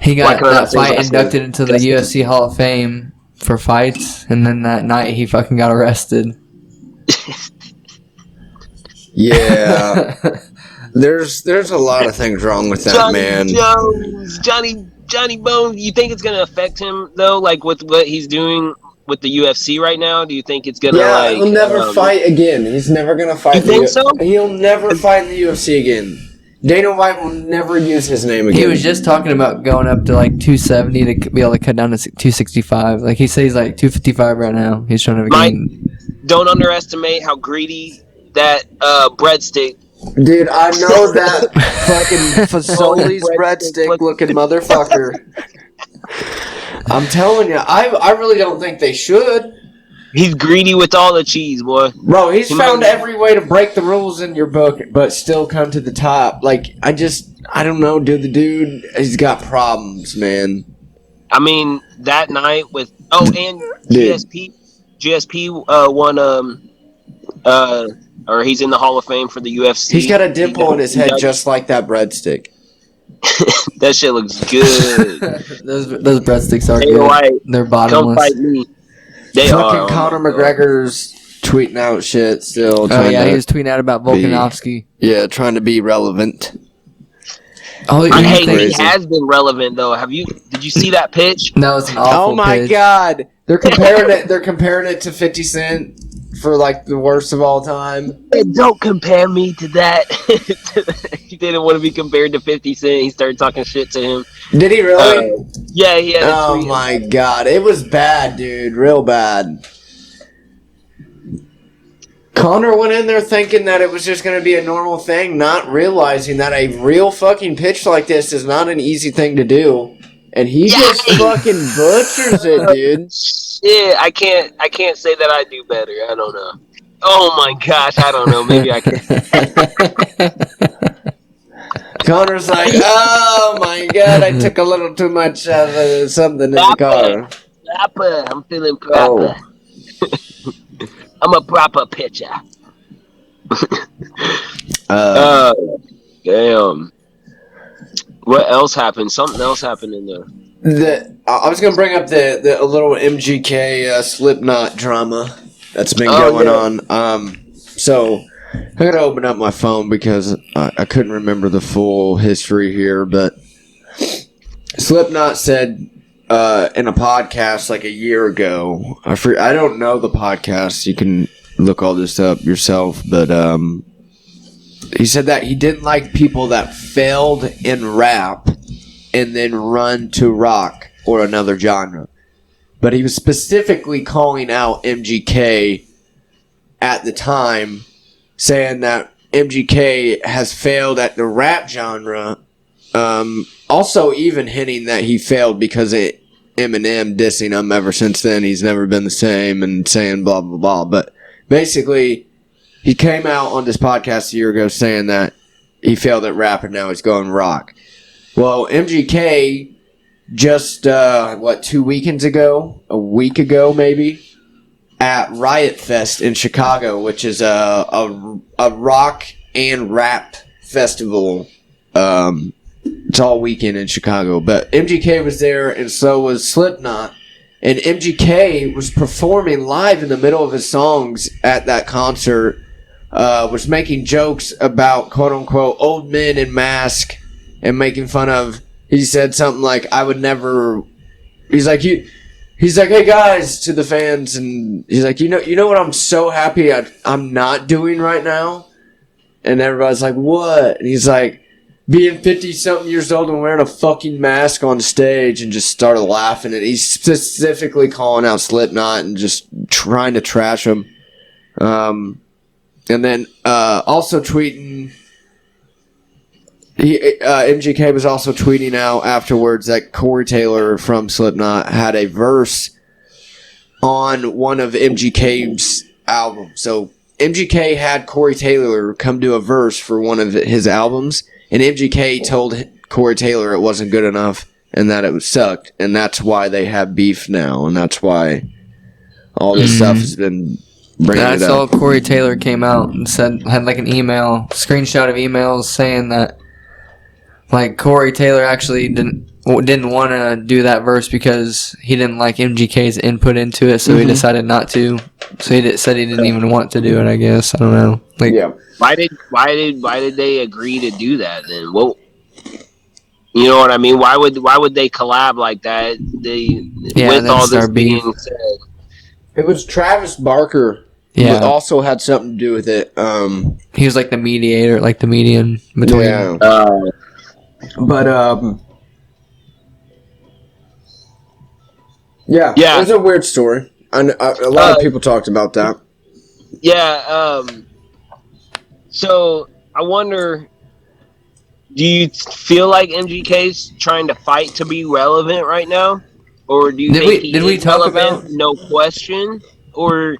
He got that fight inducted into the UFC Hall of Fame for fights, and then that night he fucking got arrested. Yeah. There's a lot of things wrong with that man. Jones, Johnny Bones. You think it's gonna affect him though? Like with what he's doing with the UFC right now? Do you think it's gonna he'll never fight again. He's never gonna fight. You think so? He'll never fight in the UFC again. Dana White will never use his name again. He was just talking about going up to like 270 to be able to cut down to 265. Like he says, he's like 255 right now. He's trying to gain. Don't underestimate how greedy that breadstick. Dude, I know that fucking Fazoli's breadstick looking motherfucker. I'm telling you, I really don't think they should. He's greedy with all the cheese, boy. Bro, he's found every way to break the rules in your book, but still come to the top. Like, I don't know, dude. The dude, he's got problems, man. I mean, that night with and GSP won or he's in the Hall of Fame for the UFC. He's got a dimple in his head just like that breadstick. That shit looks good. those breadsticks are good. White, they're bottomless. come fight me. They fucking are. Conor McGregor's tweeting out shit still. Oh yeah, he was tweeting out about Volkanovski. Yeah, trying to be relevant. Oh, he has been relevant though. Did you see that pitch? No, it's an awful Oh my pitch. god, they're comparing it. They're comparing it to 50 Cent for like the worst of all time. Don't compare me to that. He didn't want to be compared to 50 Cent. He started talking shit to him. Did he really? Yeah, he had a Oh tweet. my god, it was bad, dude. Real bad. Conor went in there thinking that it was just going to be a normal thing, not realizing that a real fucking pitch like this is not an easy thing to do. And he just fucking butchers it, dude. Yeah, I can't say that I do better. I don't know. Oh my gosh, I don't know. Maybe I can. Connor's like, oh my god, I took a little too much something in the car. Proper. I'm feeling proper. I'm a proper pitcher. Damn. What else happened? Something else happened in there. I was gonna bring up the a little MGK Slipknot drama that's been going on. So I gotta open up my phone because I couldn't remember the full history here, but Slipknot said in a podcast like a year ago. I don't know the podcast. You can look all this up yourself, but he said that he didn't like people that failed in rap and then run to rock or another genre. But he was specifically calling out MGK at the time, saying that MGK has failed at the rap genre. Also even hinting that he failed because of Eminem dissing him ever since then. He's never been the same and saying blah, blah, blah. But basically, he came out on this podcast a year ago saying that he failed at rap and now he's going rock. Well, MGK just, 2 weekends ago? A week ago, maybe? At Riot Fest in Chicago, which is a rock and rap festival. It's all weekend in Chicago. But MGK was there, and so was Slipknot. And MGK was performing live in the middle of his songs at that concert. Was making jokes about quote-unquote old men in masks and making fun of, he said something like, I would never, he's like, hey guys, to the fans, and he's like, you know what I'm so happy I'm not doing right now? And everybody's like, what? And he's like, being 50-something years old and wearing a fucking mask on stage, and just started laughing. And he's specifically calling out Slipknot and just trying to trash him. And then also tweeting, MGK was also tweeting out afterwards that Corey Taylor from Slipknot had a verse on one of MGK's albums. So MGK had Corey Taylor come do a verse for one of his albums, and MGK told Corey Taylor it wasn't good enough and that it sucked, and that's why they have beef now, and that's why all this stuff has been bringing it up. I saw Corey Taylor came out and had like an screenshot of emails saying that like Corey Taylor actually didn't want to do that verse because he didn't like MGK's input into it, so he decided not to. So he said he didn't even want to do it. I guess I don't know. Like, yeah. Why did they agree to do that then? Well, you know what I mean? Why would they collab like that? With all this being said, It was Travis Barker. Yeah. Who also had something to do with it. He was like the mediator, like the median between. Yeah. But yeah, it was a weird story. A lot of people talked about that. Yeah. So I wonder, do you feel like MGK's trying to fight to be relevant right now, or do you think he is relevant? No question. Or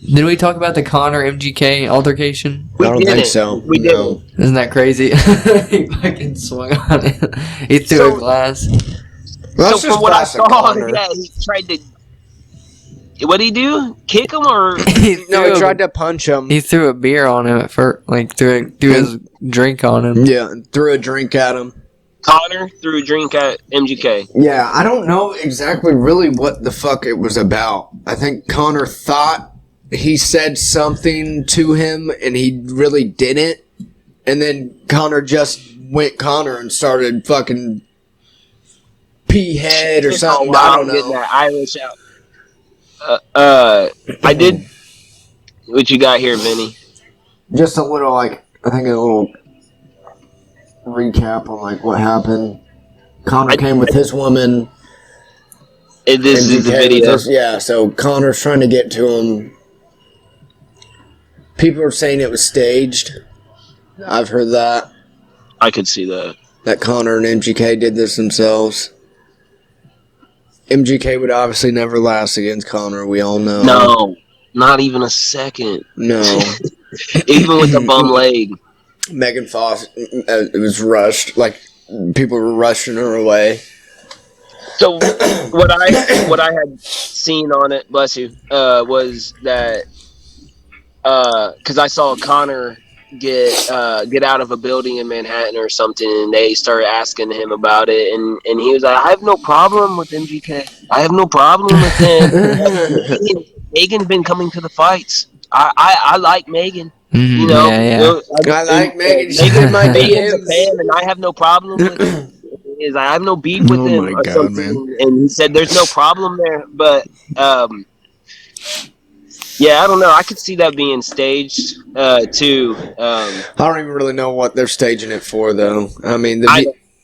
did we talk about the Connor MGK altercation? I don't think so. We didn't. Isn't that crazy? He fucking swung on it. He threw a glass. Well, so from what I saw, yeah, he tried to. What did he do? Kick him or? He tried to punch him. He threw a beer on him threw his drink on him. Yeah, threw a drink at him. Connor threw a drink at MGK. Yeah, I don't know exactly really what the fuck it was about. I think Connor thought he said something to him and he really didn't. And then Connor just went Connor and started fucking pea head or something. I don't know. That Irish out. I did. What you got here, Vinny? Just a little, I think a little recap on what happened. Connor came with his woman. This is the video. So Connor's trying to get to him. People are saying it was staged. I've heard that. I could see that. That Connor and MGK did this themselves. MGK would obviously never last against Connor, we all know. No, not even a second. No. Even with the bum leg. Megan Fox, it was rushed. People were rushing her away. So what I had seen on it, bless you, was that because I saw Connor get out of a building in Manhattan or something, and they started asking him about it, and he was like, I have no problem with MGK. I have no problem with him. Megan's been coming to the fights. I like Megan. Mm-hmm. You know, I like Megan. Megan's a fan, and I have no problem with him. I have no beef with him or something. Man. And he said there's no problem there, but yeah, I don't know. I could see that being staged too. I don't even really know what they're staging it for, though. I mean,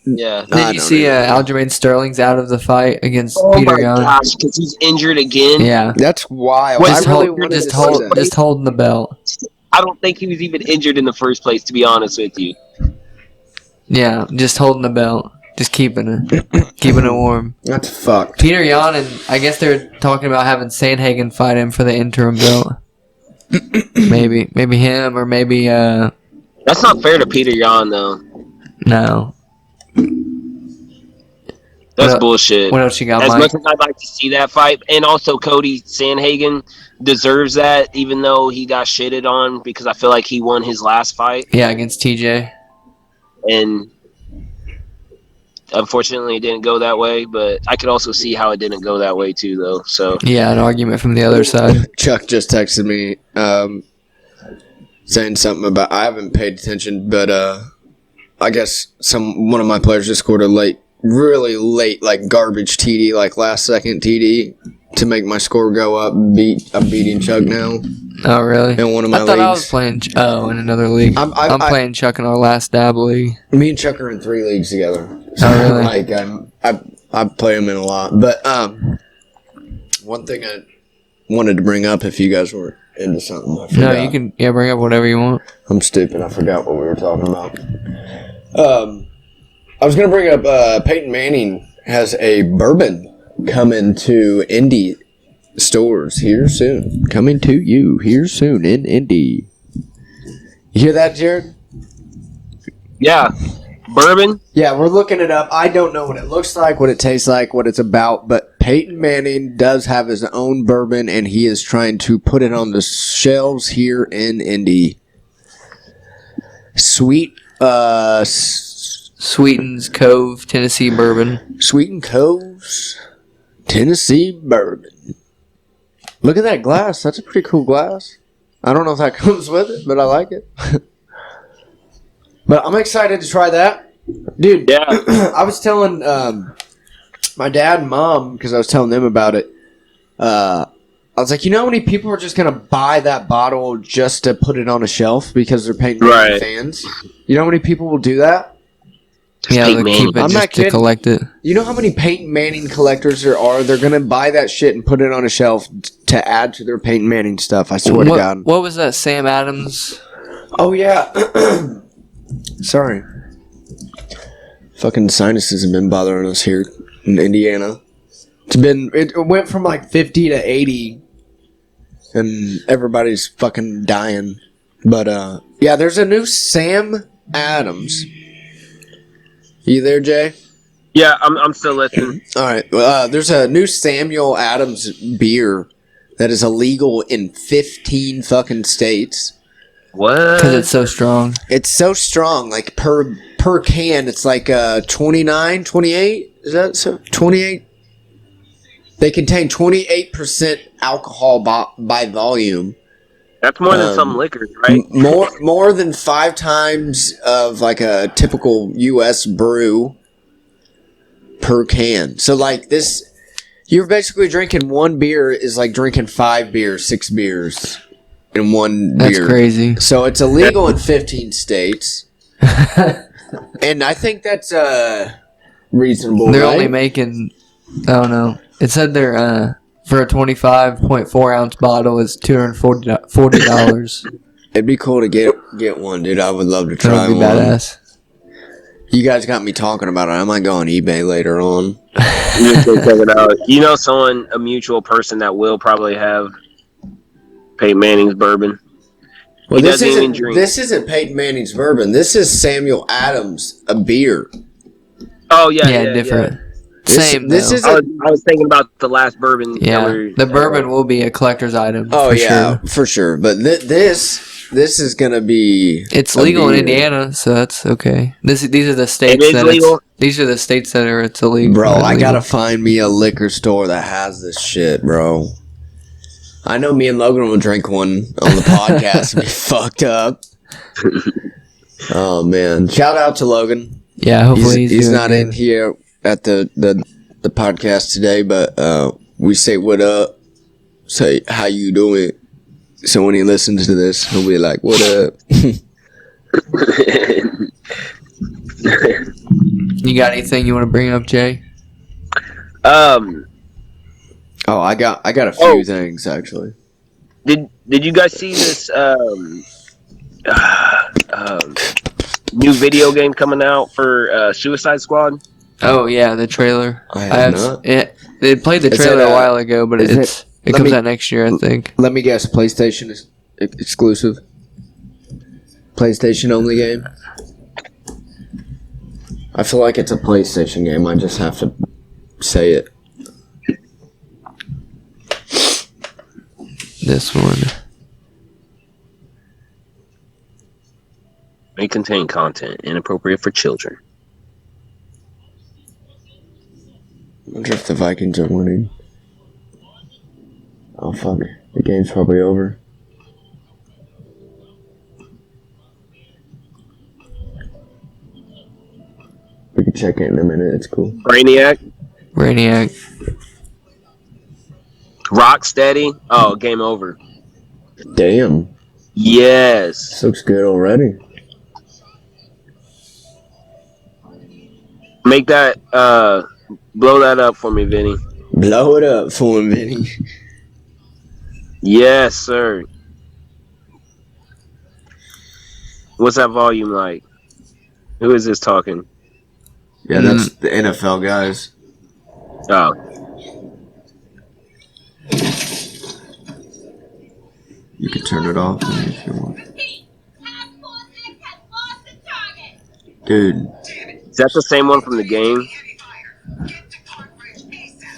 yeah. Did you see Aljamain Sterling's out of the fight against Peter Yan? Oh my gosh, because he's injured again. Yeah, that's wild. Just holding the belt. I don't think he was even injured in the first place, to be honest with you. Yeah, just holding the belt. Just keeping it warm. That's fucked. Peter Yan, and I guess they're talking about having Sandhagen fight him for the interim belt. maybe him, or maybe That's not fair to Peter Yan, though. No. That's bullshit. What else you got, As Mike? much as I'd like to see that fight, and also Cody Sandhagen deserves that, even though he got shitted on, because I feel like he won his last fight. Yeah, against TJ. And unfortunately, it didn't go that way, but I could also see how it didn't go that way, too, though. So yeah, an argument from the other side. Chuck just texted me saying something about, I haven't paid attention, but I guess one of my players just scored a really late, garbage TD, last second TD to make my score go up. I'm beating Chuck now. Oh, really? In one of my leagues. I thought I was playing. In another league. I'm playing Chuck in our last dab league. Me and Chuck are in 3 leagues together. So oh, really? I play him in a lot. But one thing I wanted to bring up, if you guys were into something, I forgot. No, you can bring up whatever you want. I'm stupid. I forgot what we were talking about. I was going to bring up Peyton Manning has a bourbon coming to Indy stores here soon. Coming to you here soon in Indy. You hear that, Jared? yeah, bourbon. Yeah, we're looking it up. I don't know what it looks like, what it tastes like, what it's about, but Peyton Manning does have his own bourbon, and he is trying to put it on the shelves here in Indy. Sweeten's Cove, Tennessee bourbon. Sweeten Cove's Tennessee bourbon. Look at that glass. That's a pretty cool glass. I don't know if that comes with it, but I like it. But I'm excited to try that. Dude, Yeah. I was telling my dad and mom, because I was telling them about it, I was like, you know how many people are just gonna buy that bottle just to put it on a shelf because they're Peyton Manning fans? You know how many people will do that? Yeah, they'll keep it I'm just not to kidding. collect it. You know how many Peyton Manning collectors there are? They're gonna buy that shit and put it on a shelf to add to their Peyton Manning stuff. I swear to God. What was that Sam Adams? Oh yeah. Sorry. Fucking sinuses have been bothering us here in Indiana. It went from like 50 to 80, and everybody's fucking dying. But yeah, there's a new Sam Adams. You there, Jay? Yeah, I'm still listening. All right. There's a new Samuel Adams beer that is illegal in 15 fucking states. What? Because it's so strong. It's so strong. Like per can, it's like 29, 28. Is that so? 28. They contain 28% alcohol by volume. That's more than some liquors, right? More than 5 times of like a typical U.S. brew per can. So like this, you're basically drinking one beer is like drinking 5 beers, 6 beers in one beer. That's crazy. So it's illegal in 15 states. And I think that's reasonable. They're right? only making, I don't know. It said they're for a 25.4 ounce bottle is $240. It'd be cool to get one, dude. I would love to That try would be one. badass. You guys got me talking about it. I might go on eBay later on. You need to check it out. You know, a mutual person that will probably have Peyton Manning's bourbon. Well, He this doesn't even drink. isn't Peyton Manning's bourbon. This is Samuel Adams, a beer. Oh yeah, different. Yeah. Same. This though. is I was thinking about the last bourbon. Yeah, the bourbon will be a collector's item. Oh for yeah, sure. for sure. But this is gonna be. It's a legal in beer. Indiana, so that's okay. These are the states It is that legal? these are the states that are it's illegal. Bro, I illegal. gotta find me a liquor store that has this shit, bro. I know me and Logan will drink one on the podcast and be fucked up. Oh man! Shout out to Logan. Yeah, hopefully He's doing not good. in here at the podcast today, but we say what up, say how you doing. So when he listens to this, he'll be like, "What up?" You got anything you want to bring up, Jay? Oh, I got a few things actually. Did you guys see this new video game coming out for Suicide Squad? Oh yeah, the trailer. I have not. They played the Is trailer it, a while ago, but is it let comes me- out next year, I think. Let me guess, PlayStation is exclusive. PlayStation only game. I feel like it's a PlayStation game. I just have to say it. This one. May contain content inappropriate for children. I wonder if the Vikings are winning. Oh fuck. The game's probably over. We can check it in a minute, it's cool. Brainiac, Brainiac. Rocksteady. Oh, game over. Damn. Yes. This looks good already. Make that blow that up for me, Vinny. Blow it up for him, Vinny. Yes, sir. What's that volume like? Who is this talking? Yeah, that's the NFL guys. Oh. You can turn it off if you want. Dude. Is that the same one from the game?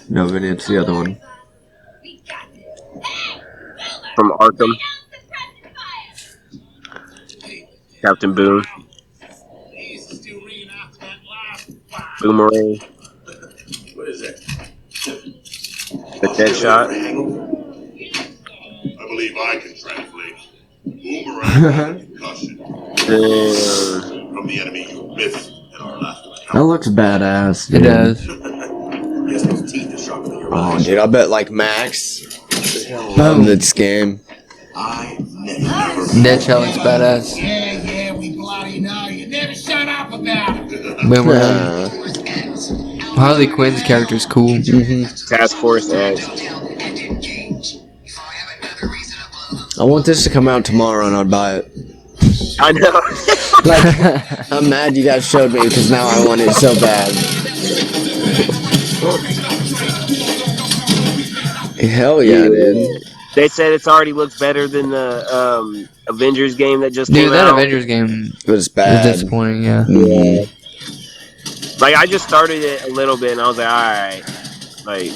No, Vinny, it's the other one. From Arkham? Captain Boone? Boomerang? What is it? The Deadshot? I believe I can translate. Boomerang concussion. From the enemy you missed in our last encounter. That looks badass, dude. It does. Yes, those teeth are sharper than your Oh, eyes. dude, I bet like Max, Love this game. I never. Deadshot looks badass. Yeah, we bloody know. You never shut up about it. Boomerang. Harley Quinn's character is cool. Task Force X. I want this to come out tomorrow and I'd buy it. I know. Like, I'm mad you guys showed me because now I want it so bad. Hell yeah, dude. They said it's already looks better than the Avengers game that just came Dude, that out. Avengers game It was bad. was disappointing, yeah. Yeah. Like, I just started it a little bit, and I was like, alright. Like,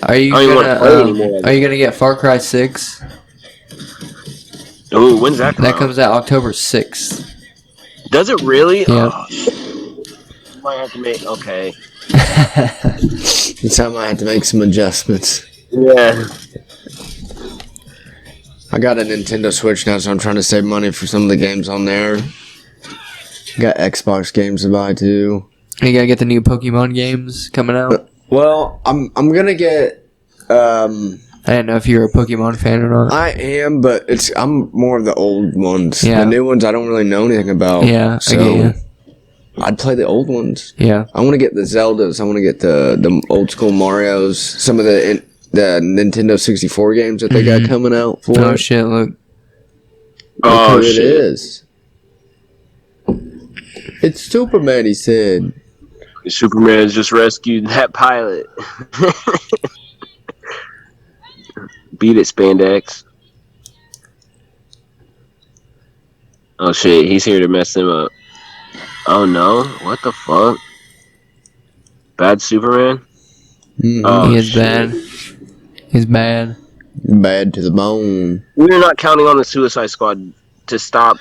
Are you I don't even wanna play anymore. gonna are you gonna get Far Cry 6? ooh, when's that come That out? comes out October 6th. Does it really? Yeah. Oh, shit. Might have to make, okay. This time I had to make some adjustments. Yeah. I got a Nintendo Switch now, so I'm trying to save money for some of the games on there. Got Xbox games to buy too. You gotta get the new Pokemon games coming out. Well, I'm gonna get. I didn't know if you were a Pokemon fan or not. I am, but I'm more of the old ones. Yeah. The new ones I don't really know anything about. Yeah, so I get you. I'd play the old ones. Yeah. I want to get the Zeldas. I want to get the old school Marios. Some of the Nintendo 64 games that they got coming out for. Oh shit! Look. Oh, Look who shit. it is. It's Superman, he said. Superman has just rescued that pilot. Beat it, Spandex. Oh shit, he's here to mess him up. Oh no, what the fuck? Bad Superman? Oh, He is shit. bad. He's bad. Bad to the bone. We're not counting on the Suicide Squad to stop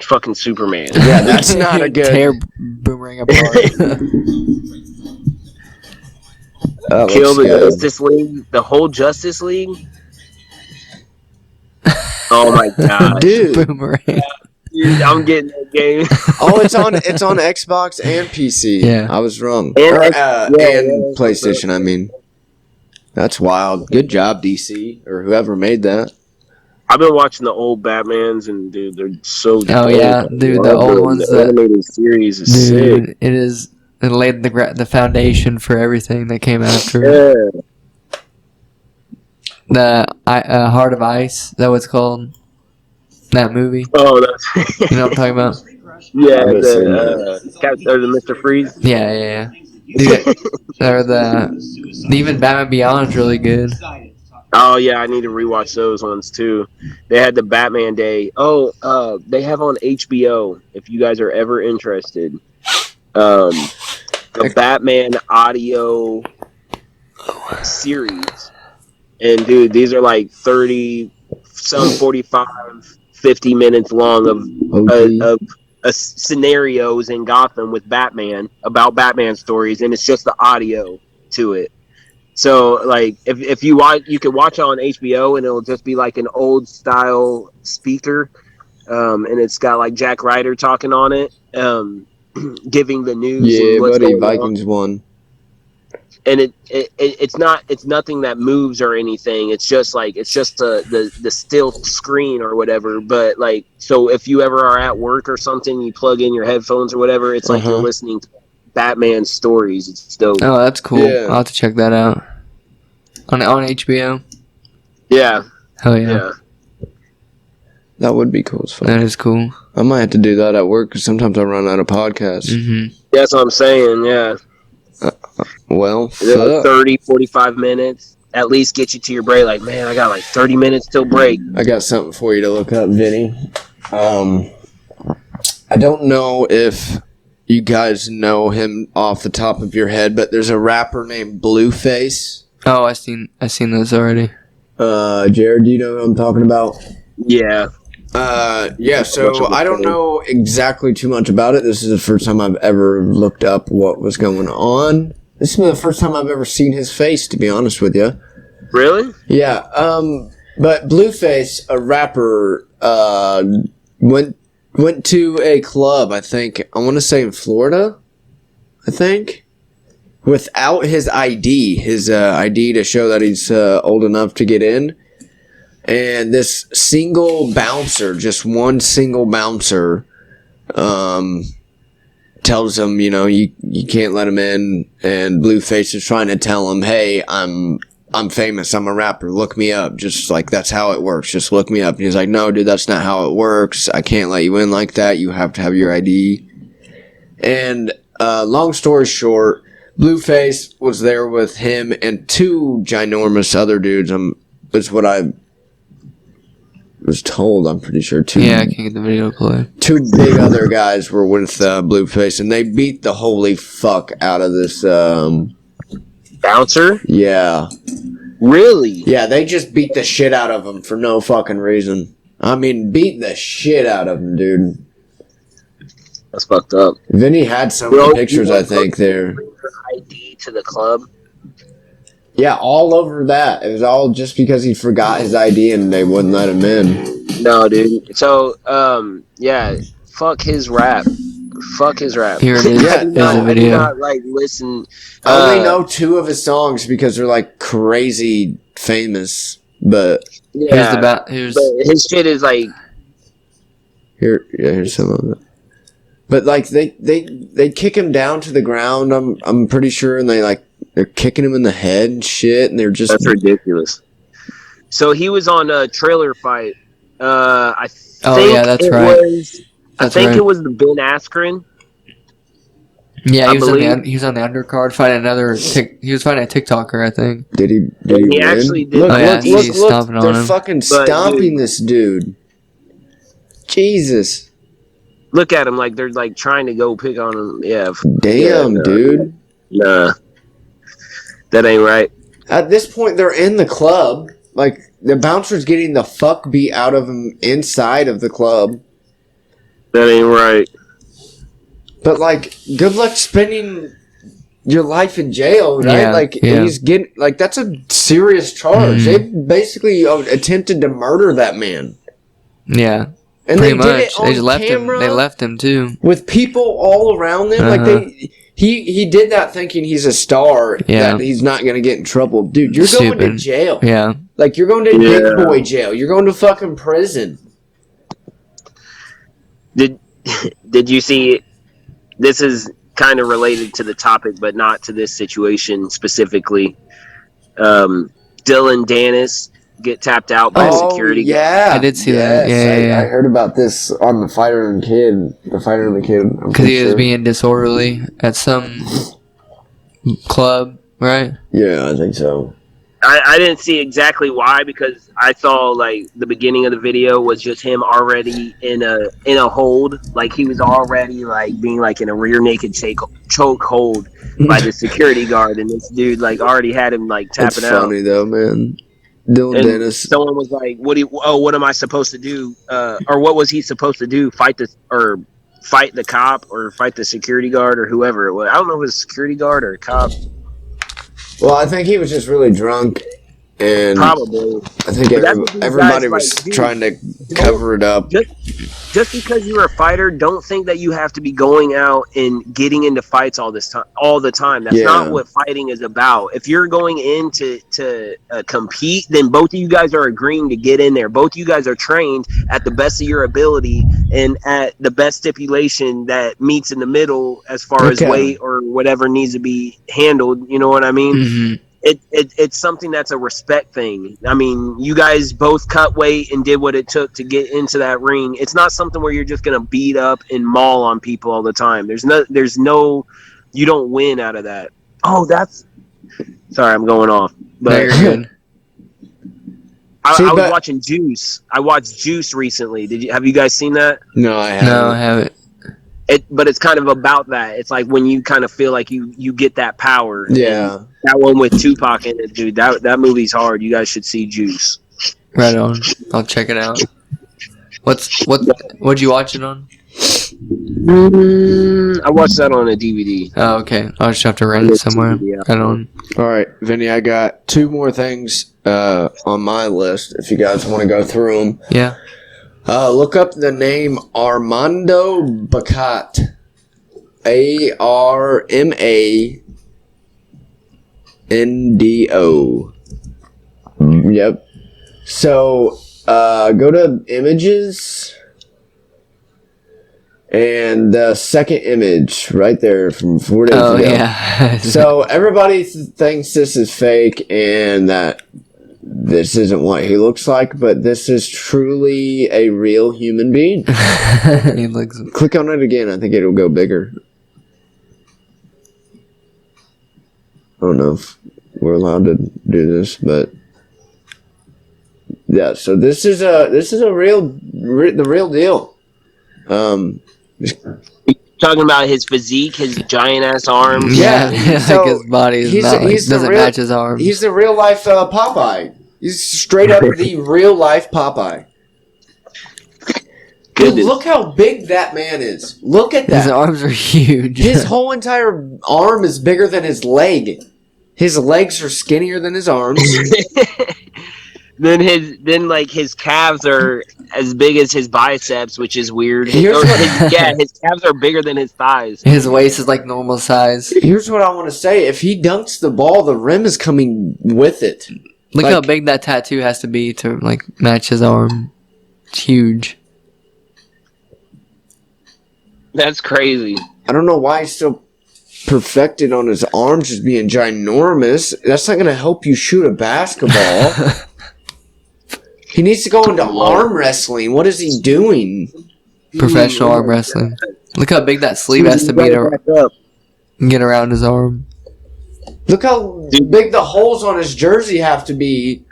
fucking Superman. Yeah, that's not a good. Tear Boomerang apart. That Kill looks the good. Justice League, the whole Justice League. Oh my god, Dude. Boomerang. Dude, I'm getting that game. Oh, it's on Xbox and PC. Yeah. I was wrong. And Or, X- yeah, and PlayStation, I mean. That's wild. Good job, DC, or whoever made that. I've been watching the old Batmans, and dude, they're so. Oh, yeah, dude, the old ones The that- animated series is sick. Dude, it is. It laid the foundation for everything that came after. Yeah. The Heart of Ice. Is that what it's called? That movie. Oh, that's You know what I'm talking about? yeah. I've seen The Mr. Freeze. Yeah, yeah, yeah. Dude, or the even Batman Beyond is really good. Oh yeah, I need to rewatch those ones too. They had the Batman Day. Oh, they have on HBO. If you guys are ever interested, the Batman audio series. And dude, these are like 30, some 45, 50 minutes long of scenarios in Gotham with Batman, about Batman stories, and it's just the audio to it. So like if you watch, you can watch it on HBO, and it'll just be like an old style speaker, and it's got like Jack Ryder talking on it, giving the news. Yeah, and what's buddy, going on. Vikings won. And it's nothing that moves or anything. It's just the still screen or whatever. But like, so if you ever are at work or something, you plug in your headphones or whatever, it's like you're listening to Batman stories. It's dope. Oh, that's cool. Yeah. I'll have to check that out. On HBO. Yeah, Hell yeah. yeah. That would be cool as fuck. That is cool. I might have to do that at work because sometimes I run out of podcasts. Mm-hmm. That's what I'm saying. Yeah, Well, They're like fuck. 30, 45 minutes. At least get you to your break. Like, man, I got like 30 minutes till break. I got something for you to look up, Vinny. I don't know if you guys know him off the top of your head, but there's a rapper named Blueface. Oh, I seen this already. Jared, do you know who I'm talking about? Yeah. Yeah, so I don't know exactly too much about it. This is the first time I've ever looked up what was going on. This is the first time I've ever seen his face, to be honest with you. Really? Yeah, but Blueface, a rapper, went to a club, I think, I want to say in Florida, I think. without his ID, ID to show that he's old enough to get in. And this single bouncer, just one single bouncer, tells him, you can't let him in. And Blueface is trying to tell him, hey, I'm famous. I'm a rapper. Look me up. Just like, that's how it works. Just look me up. And he's like, no, dude, that's not how it works. I can't let you in like that. You have to have your ID. And long story short, Blueface was there with him and two ginormous other dudes. Is what I was told. I'm pretty sure two. Yeah, I can't get the video to play. Two big other guys were with Blueface, and they beat the holy fuck out of this. Bouncer? Yeah. Really? Yeah, they just beat the shit out of him for no fucking reason. I mean, beat the shit out of him, dude. That's fucked up. Vinny had so many pictures, I think, there. ID to the club. Yeah, all over that. It was all just because he forgot his ID and they wouldn't let him in. No, dude. So, yeah, fuck his rap. Fuck his rap. Here it is. Yeah, There's a video. I do not, listen. I only know two of his songs because they're, crazy famous. But Yeah, but his shit is, here's some of it. But, they kick him down to the ground, I'm pretty sure, and they're kicking him in the head and shit, and they're just... That's ridiculous. So he was on a Trailer Fight. I think that's it right. was... I think it was the Ben Askren. Yeah, he was on the undercard fighting he was fighting a TikToker, I think. Did he win? Actually did. Look, he's stomping on they're him. fucking But, stomping this dude. Jesus. Look at him they're trying to go pick on him. Yeah. Damn, dude. Nah. That ain't right. At this point, they're in the club. The bouncer's getting the fuck beat out of him inside of the club. That ain't right. But, good luck spending your life in jail, right? Yeah, he's getting... that's a serious charge. They basically attempted to murder that man. Yeah. And pretty they did much. it on They just left camera. him. They left him, too. With people all around them. He did that thinking he's a star, that he's not going to get in trouble. Dude, you're going to jail. Yeah. You're going to big boy jail. You're going to fucking prison. Did you see... This is kind of related to the topic, but not to this situation specifically. Dylan Dennis get tapped out by a security guard. Yeah, I did see that. Yeah. I heard about this on the Fighter and the Kid. Because he was being disorderly at some club, right? Yeah, I think so. I didn't see exactly why, because I saw the beginning of the video was just him already in a hold, he was already being in a rear naked choke hold by the security guard, and this dude already had him tapping out. It's funny though, man. Dylan Dennis. Someone was like, "What am I supposed to do?" Or what was he supposed to do? Fight the cop or fight the security guard or whoever it was. I don't know if it was a security guard or a cop. Well, I think he was just really drunk, and probably. I think everybody was trying to cover it up. Just because you're a fighter, don't think that you have to be going out and getting into fights all the time. That's not what fighting is about. If you're going in to compete, then both of you guys are agreeing to get in there. Both of you guys are trained at the best of your ability and at the best stipulation that meets in the middle as far as weight or whatever needs to be handled. You know what I mean? Mm-hmm. It's something that's a respect thing. I mean, you guys both cut weight and did what it took to get into that ring. It's not something where you're just gonna beat up and maul on people all the time. There's no you don't win out of that. Oh, sorry, I'm going off. But no, you're good. I was watching Juice. I watched Juice recently. Have you guys seen that? No, I haven't. No, I haven't. But it's kind of about that. It's when you kind of feel like you get that power. Yeah. And that one with Tupac in it, dude. That movie's hard. You guys should see Juice. Right on. I'll check it out. What'd you watch it on? I watched that on a DVD. Oh, okay. I'll just have to rent it somewhere. Right on. All right, Vinny, I got two more things on my list if you guys want to go through them. Yeah. Look up the name Armando Bacot. ARMANDO NDO. Yep. So, go to images. And the second image right there from 4 days ago. Yeah. So everybody thinks this is fake and that this isn't what he looks like, but this is truly a real human being. He looks. Click on it again. I think it'll go bigger. I don't know if we're allowed to do this, but yeah. So this is the real deal. Talking about his physique, his giant ass arms. Yeah. So like his body is not, doesn't match his arms. He's the real life Popeye. He's straight up the real life Popeye. Dude, look how big that man is. Look at that. His arms are huge. His whole entire arm is bigger than his leg. His legs are skinnier than his arms. Then his calves are as big as his biceps, which is weird. His calves are bigger than his thighs. His waist is like normal size. Here's what I want to say: if he dunks the ball, the rim is coming with it. Look how big that tattoo has to be to like match his arm. It's huge. That's crazy. I don't know why he's so perfected on his arms just being ginormous. That's not going to help you shoot a basketball. He needs to go into arm wrestling. What is he doing? Professional arm wrestling. Look how big that sleeve has to be to get around his arm. Look how big the holes on his jersey have to be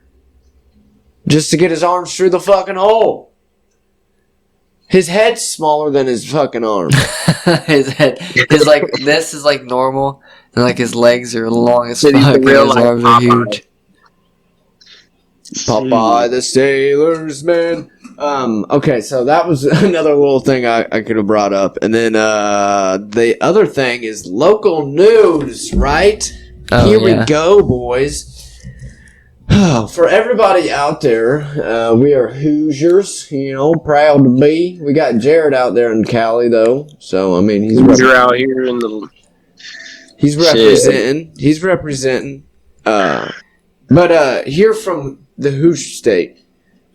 just to get his arms through the fucking hole. His head's smaller than his fucking arm. His head is like, this is like normal, and like his legs are long as fuck, and his arms are huge. Popeye the Sailor's Man. Okay, so that was another little thing I could have brought up. And then the other thing is local news, right? Here we go, boys. For everybody out there, we are Hoosiers, proud to be. We got Jared out there in Cali, though. So, I mean, he's out here in the... He's representing. He's representing. But here from the Hoosier State,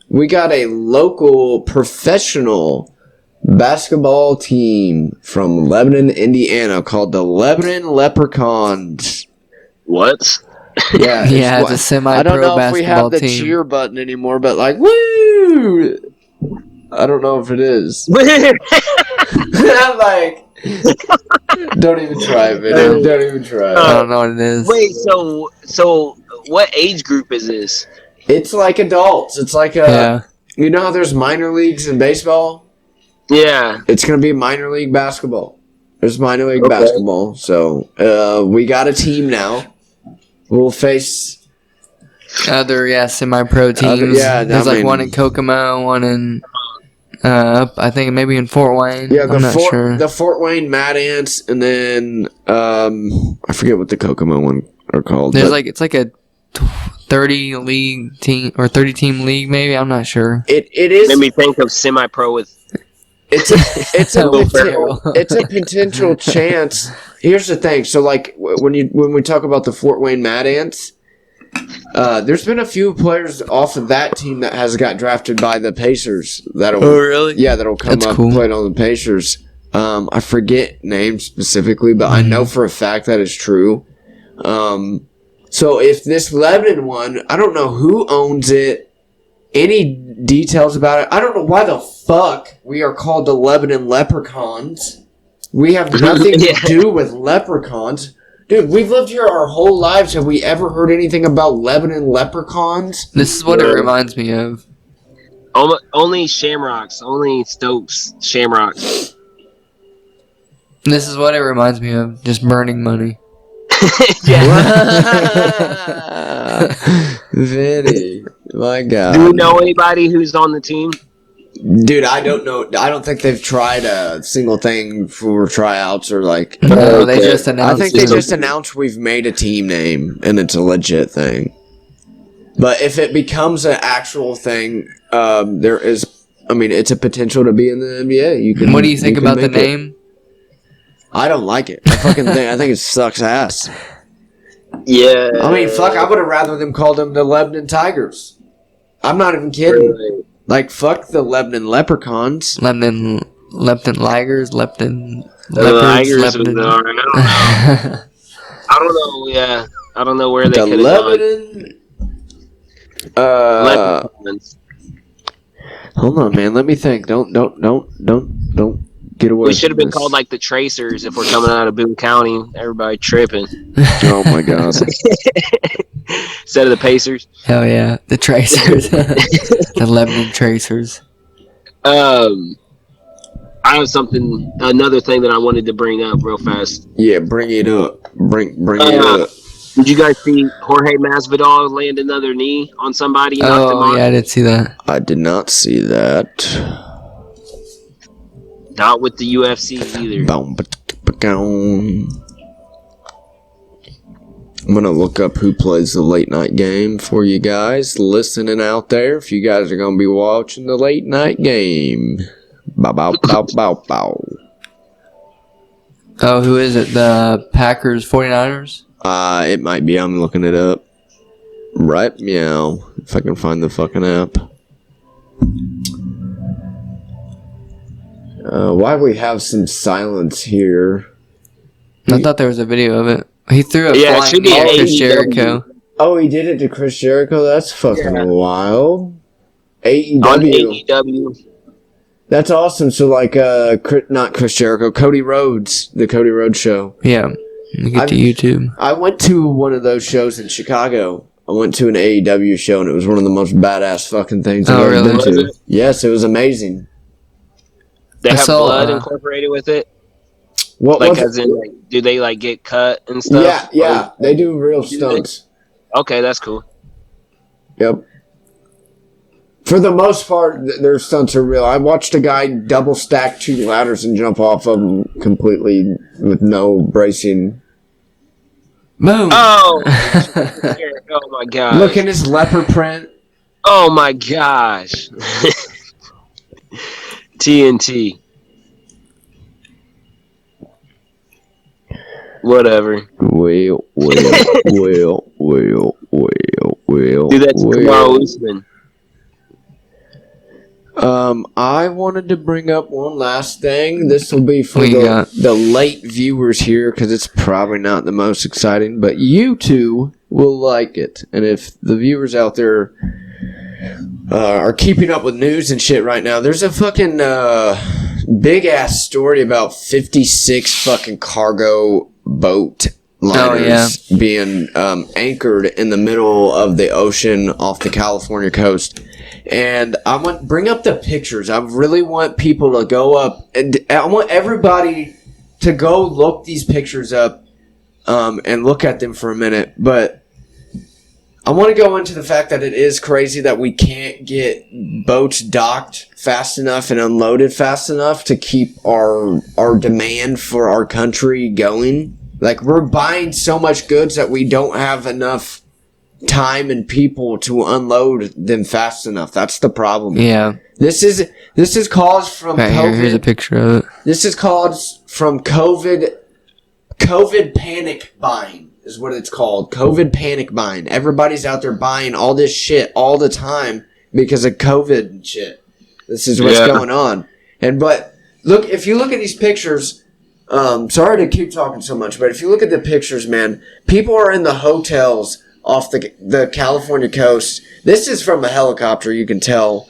we got a local professional basketball team from Lebanon, Indiana, called the Lebanon Leprechauns. What? Yeah, it's a semi-pro basketball team. I don't know if we have the cheer button anymore, but like, woo! I don't know if it is. I'm like, don't even try it, man. Don't even try it. I don't know what it is. Wait, so what age group is this? It's like adults. It's like you know how there's minor leagues in baseball? Yeah. It's going to be minor league basketball. There's minor league basketball. So, we got a team now. We'll face other semi-pro teams. There's like one in Kokomo, one in I think maybe in Fort Wayne. Yeah, I'm not sure. The Fort Wayne Mad Ants, and then I forget what the Kokomo one are called. There's it's like a 30 league team or 30 team league maybe. I'm not sure. It is. Made me think of semi-pro with. It's a potential chance. Here's the thing. So like when we talk about the Fort Wayne Mad Ants, there's been a few players off of that team that has got drafted by the Pacers. Really? Yeah, that'll come up and play on the Pacers. I forget names specifically, but I know for a fact that is true. So if this Lebanon one, I don't know who owns it. Any details about it? I don't know why the fuck we are called the Lebanon Leprechauns. We have nothing to do with leprechauns. Dude, we've lived here our whole lives. Have we ever heard anything about Lebanon Leprechauns? This is what it reminds me of. Only Shamrocks. Only Stokes Shamrocks. This is what it reminds me of. Just burning money. Vinny, my God. Do we know anybody who's on the team? Dude, I don't know. I don't think they've tried a single thing for tryouts or like. No, they just announced. I think they just announced we've made a team name and it's a legit thing. But if it becomes an actual thing, there is. I mean, it's a potential to be in the NBA. You can. What do you think about the name? I don't like it. I think it sucks ass. Yeah. I mean, fuck, I would have rather them called them the Lebanon Tigers. I'm not even kidding. Really? Like, fuck the Lebanon Leprechauns. Lebanon Ligers, Lebanon The Leopards, Tigers Lebanon. was alright. I don't know. Yeah, I don't know where they The could have gone. Lebanon. Leprechauns. Hold on, man. Let me think. Don't get away. We should have from been this. called like the Tracers if we're coming out of Boone County. Everybody tripping. Oh my god. Instead of the Pacers. Hell yeah, the Tracers, the Lebanon Tracers. I have another thing that I wanted to bring up real fast. Yeah, bring it up. Bring it up. Did you guys see Jorge Masvidal land another knee on somebody and knocked him Oh out? yeah, I did see that. I did not see that. Not with the UFC either. I'm gonna look up who plays the late night game for you guys listening out there. If you guys are gonna be watching the late night game, bow bow bow bow bow. Oh, who is it? The Packers 49ers? It might be. I'm looking it up. Right meow. If I can find the fucking app. Why we have some silence here? I thought there was a video of it. He threw a Yeah, it flying should be knee at AEW. Chris Jericho. Oh, he did it to Chris Jericho? That's fucking wild. On AEW. AEW. That's awesome. So, like, not Chris Jericho, Cody Rhodes, the Cody Rhodes show. Yeah, you get to I've- YouTube. I went to one of those shows in Chicago. I went to an AEW show, and it was one of the most badass fucking things I've Oh, ever really? been Was to. it? Yes, it was amazing. They I have saw, blood incorporated with it? What Like, was as it? in, like, do they, like, get cut and stuff? Yeah, they do real Do they? stunts. Okay, that's cool. Yep. For the most part, their stunts are real. I watched a guy double stack 2 ladders and jump off of them completely with no bracing. Boom! Oh! Oh, my gosh. Look at his leopard print. Oh, my gosh. TNT. Whatever. Well. Do that to Kamaru Usman. I wanted to bring up one last thing. This will be for What you got? the late viewers here because it's probably not the most exciting, but you two will like it. And if the viewers out there are keeping up with news and shit right now, there's a fucking big ass story about 56 fucking cargo boat liners being anchored in the middle of the ocean off the California coast. And I want to bring up the pictures. I really want people to go up, and I want everybody to go look these pictures up and look at them for a minute. But I want to go into the fact that it is crazy that we can't get boats docked fast enough and unloaded fast enough to keep our demand for our country going. Like, we're buying so much goods that we don't have enough time and people to unload them fast enough. That's the problem. Yeah. This is caused from Right COVID. here's a picture of it. This is caused from COVID panic buying is what it's called. COVID panic buying. Everybody's out there buying all this shit all the time because of COVID and shit. This is what's going on. But look, if you look at these pictures, sorry to keep talking so much, but if you look at the pictures, man, people are in the hotels off the California coast. This is from a helicopter, you can tell.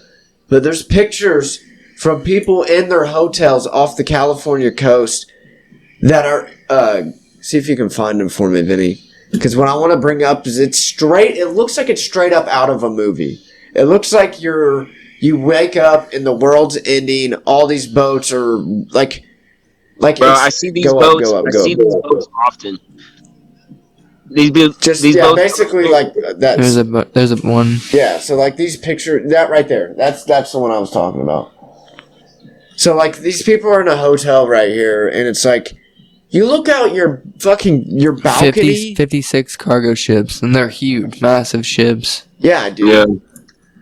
But there's pictures from people in their hotels off the California coast that are, see if you can find them for me, Vinny. Because what I want to bring up is it looks like it's straight up out of a movie. It looks like you wake up and the world's ending, all these boats are like Bro, I see these boats. I see these boats often. These boats. Basically like that's There's a one. yeah. So like these pictures, that right there, that's the one I was talking about. So like these people are in a hotel right here, and it's like you look out your balcony. 56 cargo ships, and they're huge, massive ships. Yeah, dude.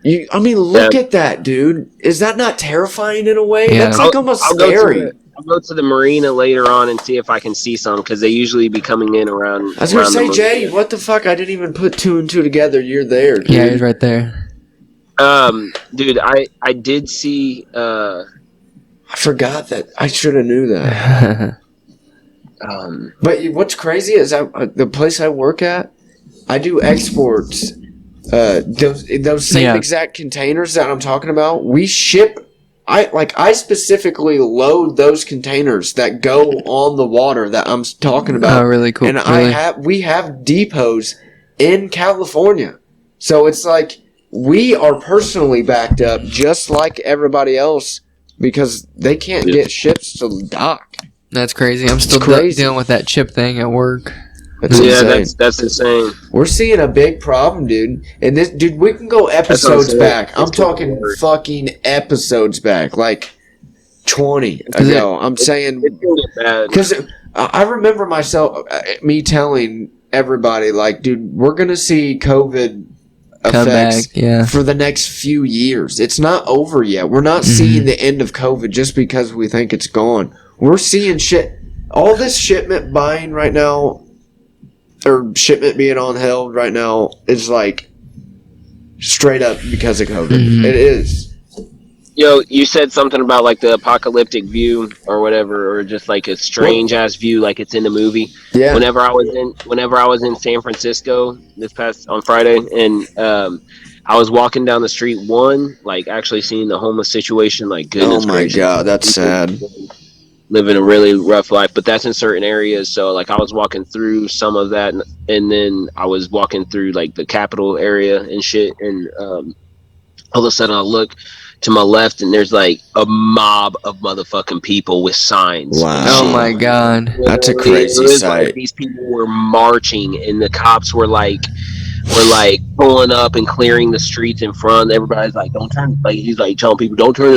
Yeah. Look at that, dude. Is that not terrifying in a way? Yeah. That's like almost I'll go scary. to it. I'll go to the marina later on and see if I can see some because they usually be coming in around. I was gonna around say, the Jay, what the fuck? I didn't even put 2 and 2 together. You're there, dude. Yeah, he's right there. Dude, I did see. I forgot that. I should have knew that. But what's crazy is the place I work at, I do exports. Those same exact containers that I'm talking about, we ship. I specifically load those containers that go on the water that I'm talking about. Oh, really cool. And really? we have depots in California, so it's like we are personally backed up just like everybody else because they can't get ships to dock. That's crazy. I'm still dealing with that chip thing at work. That's insane. That's insane. We're seeing a big problem, dude. And this, dude, we can go episodes back. I'm talking fucking episodes back, like 20 ago. I'm saying because I remember me telling everybody, like, dude, we're gonna see COVID effects for the next few years. It's not over yet. We're not seeing the end of COVID just because we think it's gone. We're seeing shit. All this shipment buying right now, or shipment being on held right now, is like straight up because of COVID. It is. Yo, you said something about like the apocalyptic view or whatever, or just like a strange ass view, like it's in the movie. Yeah. Whenever I was in San Francisco on Friday, and I was walking down the street, like actually seeing the homeless situation, like goodness. Oh my god, that's sad. Living a really rough life, but that's in certain areas. So like I was walking through some of that, and then I was walking through like the Capitol area and shit, and all of a sudden I look to my left and there's like a mob of motherfucking people with signs. Wow. Oh my god. That's a crazy sight. Like these people were marching and the cops were like pulling up and clearing the streets in front. Everybody's like, don't turn, like he's like telling people, don't turn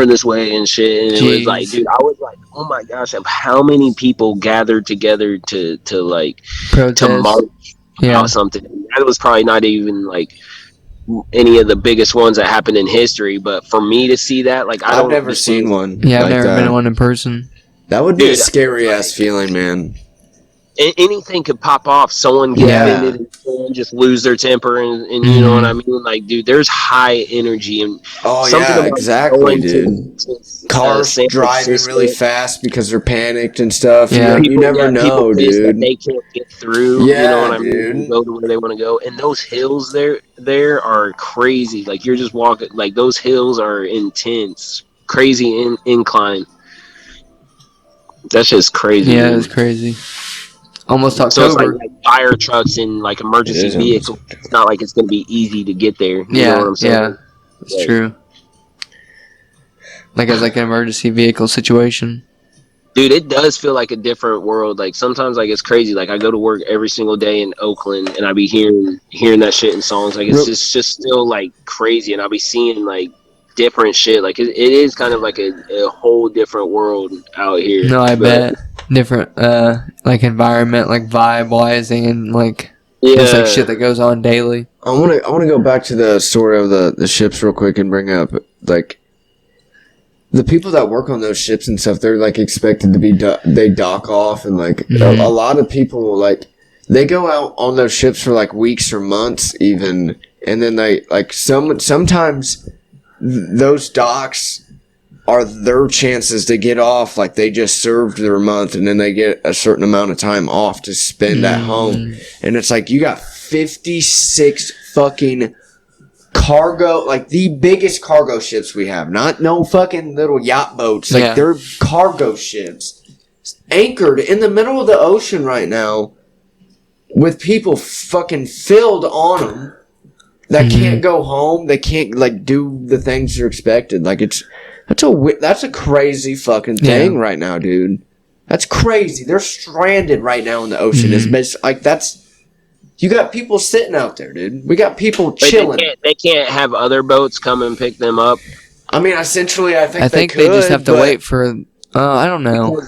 this way and shit. And it was like, dude, I was like, oh my gosh, how many people gathered together to like protest, to march about something. That was probably not even like any of the biggest ones that happened in history, but for me to see that, like I've never seen one. Yeah, I've like never that. been to one in person. That would be a scary ass feeling, man. Anything could pop off. Someone get offended and just lose their temper, and you know what I mean? Like, dude, there's high energy and exactly, dude. Cars driving really fast because they're panicked and stuff. Yeah, you never know, dude. That they can't get through. Yeah, you know what I dude. mean? Go to where they want to go, and those hills there are crazy. Like you're just walking. Like those hills are intense, crazy incline. That's just crazy. Yeah, dude. it's crazy. Almost October. So it's like fire trucks and like emergency vehicles. It's not like it's going to be easy to get there. You know what I'm saying? Yeah, it's true. Like it's like an emergency vehicle situation. Dude, it does feel like a different world. Like sometimes, like it's crazy. Like I go to work every single day in Oakland, and I be hearing that shit in songs. Like it's just still like crazy, and I'll be seeing like different shit. Like it is kind of like a whole different world out here. No, I bet. Different like environment, like vibe wise, and like just like shit that goes on daily. I want to go back to the story of the ships real quick and bring up like the people that work on those ships and stuff. They're like expected to be they dock off, and like a lot of people like they go out on those ships for like weeks or months even, and then they like sometimes those docks are their chances to get off. Like they just served their month and then they get a certain amount of time off to spend at home. And it's like you got 56 fucking cargo, like the biggest cargo ships we have, not no fucking little yacht boats. Like they're cargo ships anchored in the middle of the ocean right now with people fucking filled on them that can't go home. They can't like do the things they're expected. Like that's a crazy fucking thing right now, dude. That's crazy. They're stranded right now in the ocean. It's like you got people sitting out there, dude. We got people chilling. They can't have other boats come and pick them up. I mean, essentially, I think they just have to wait for. I don't know.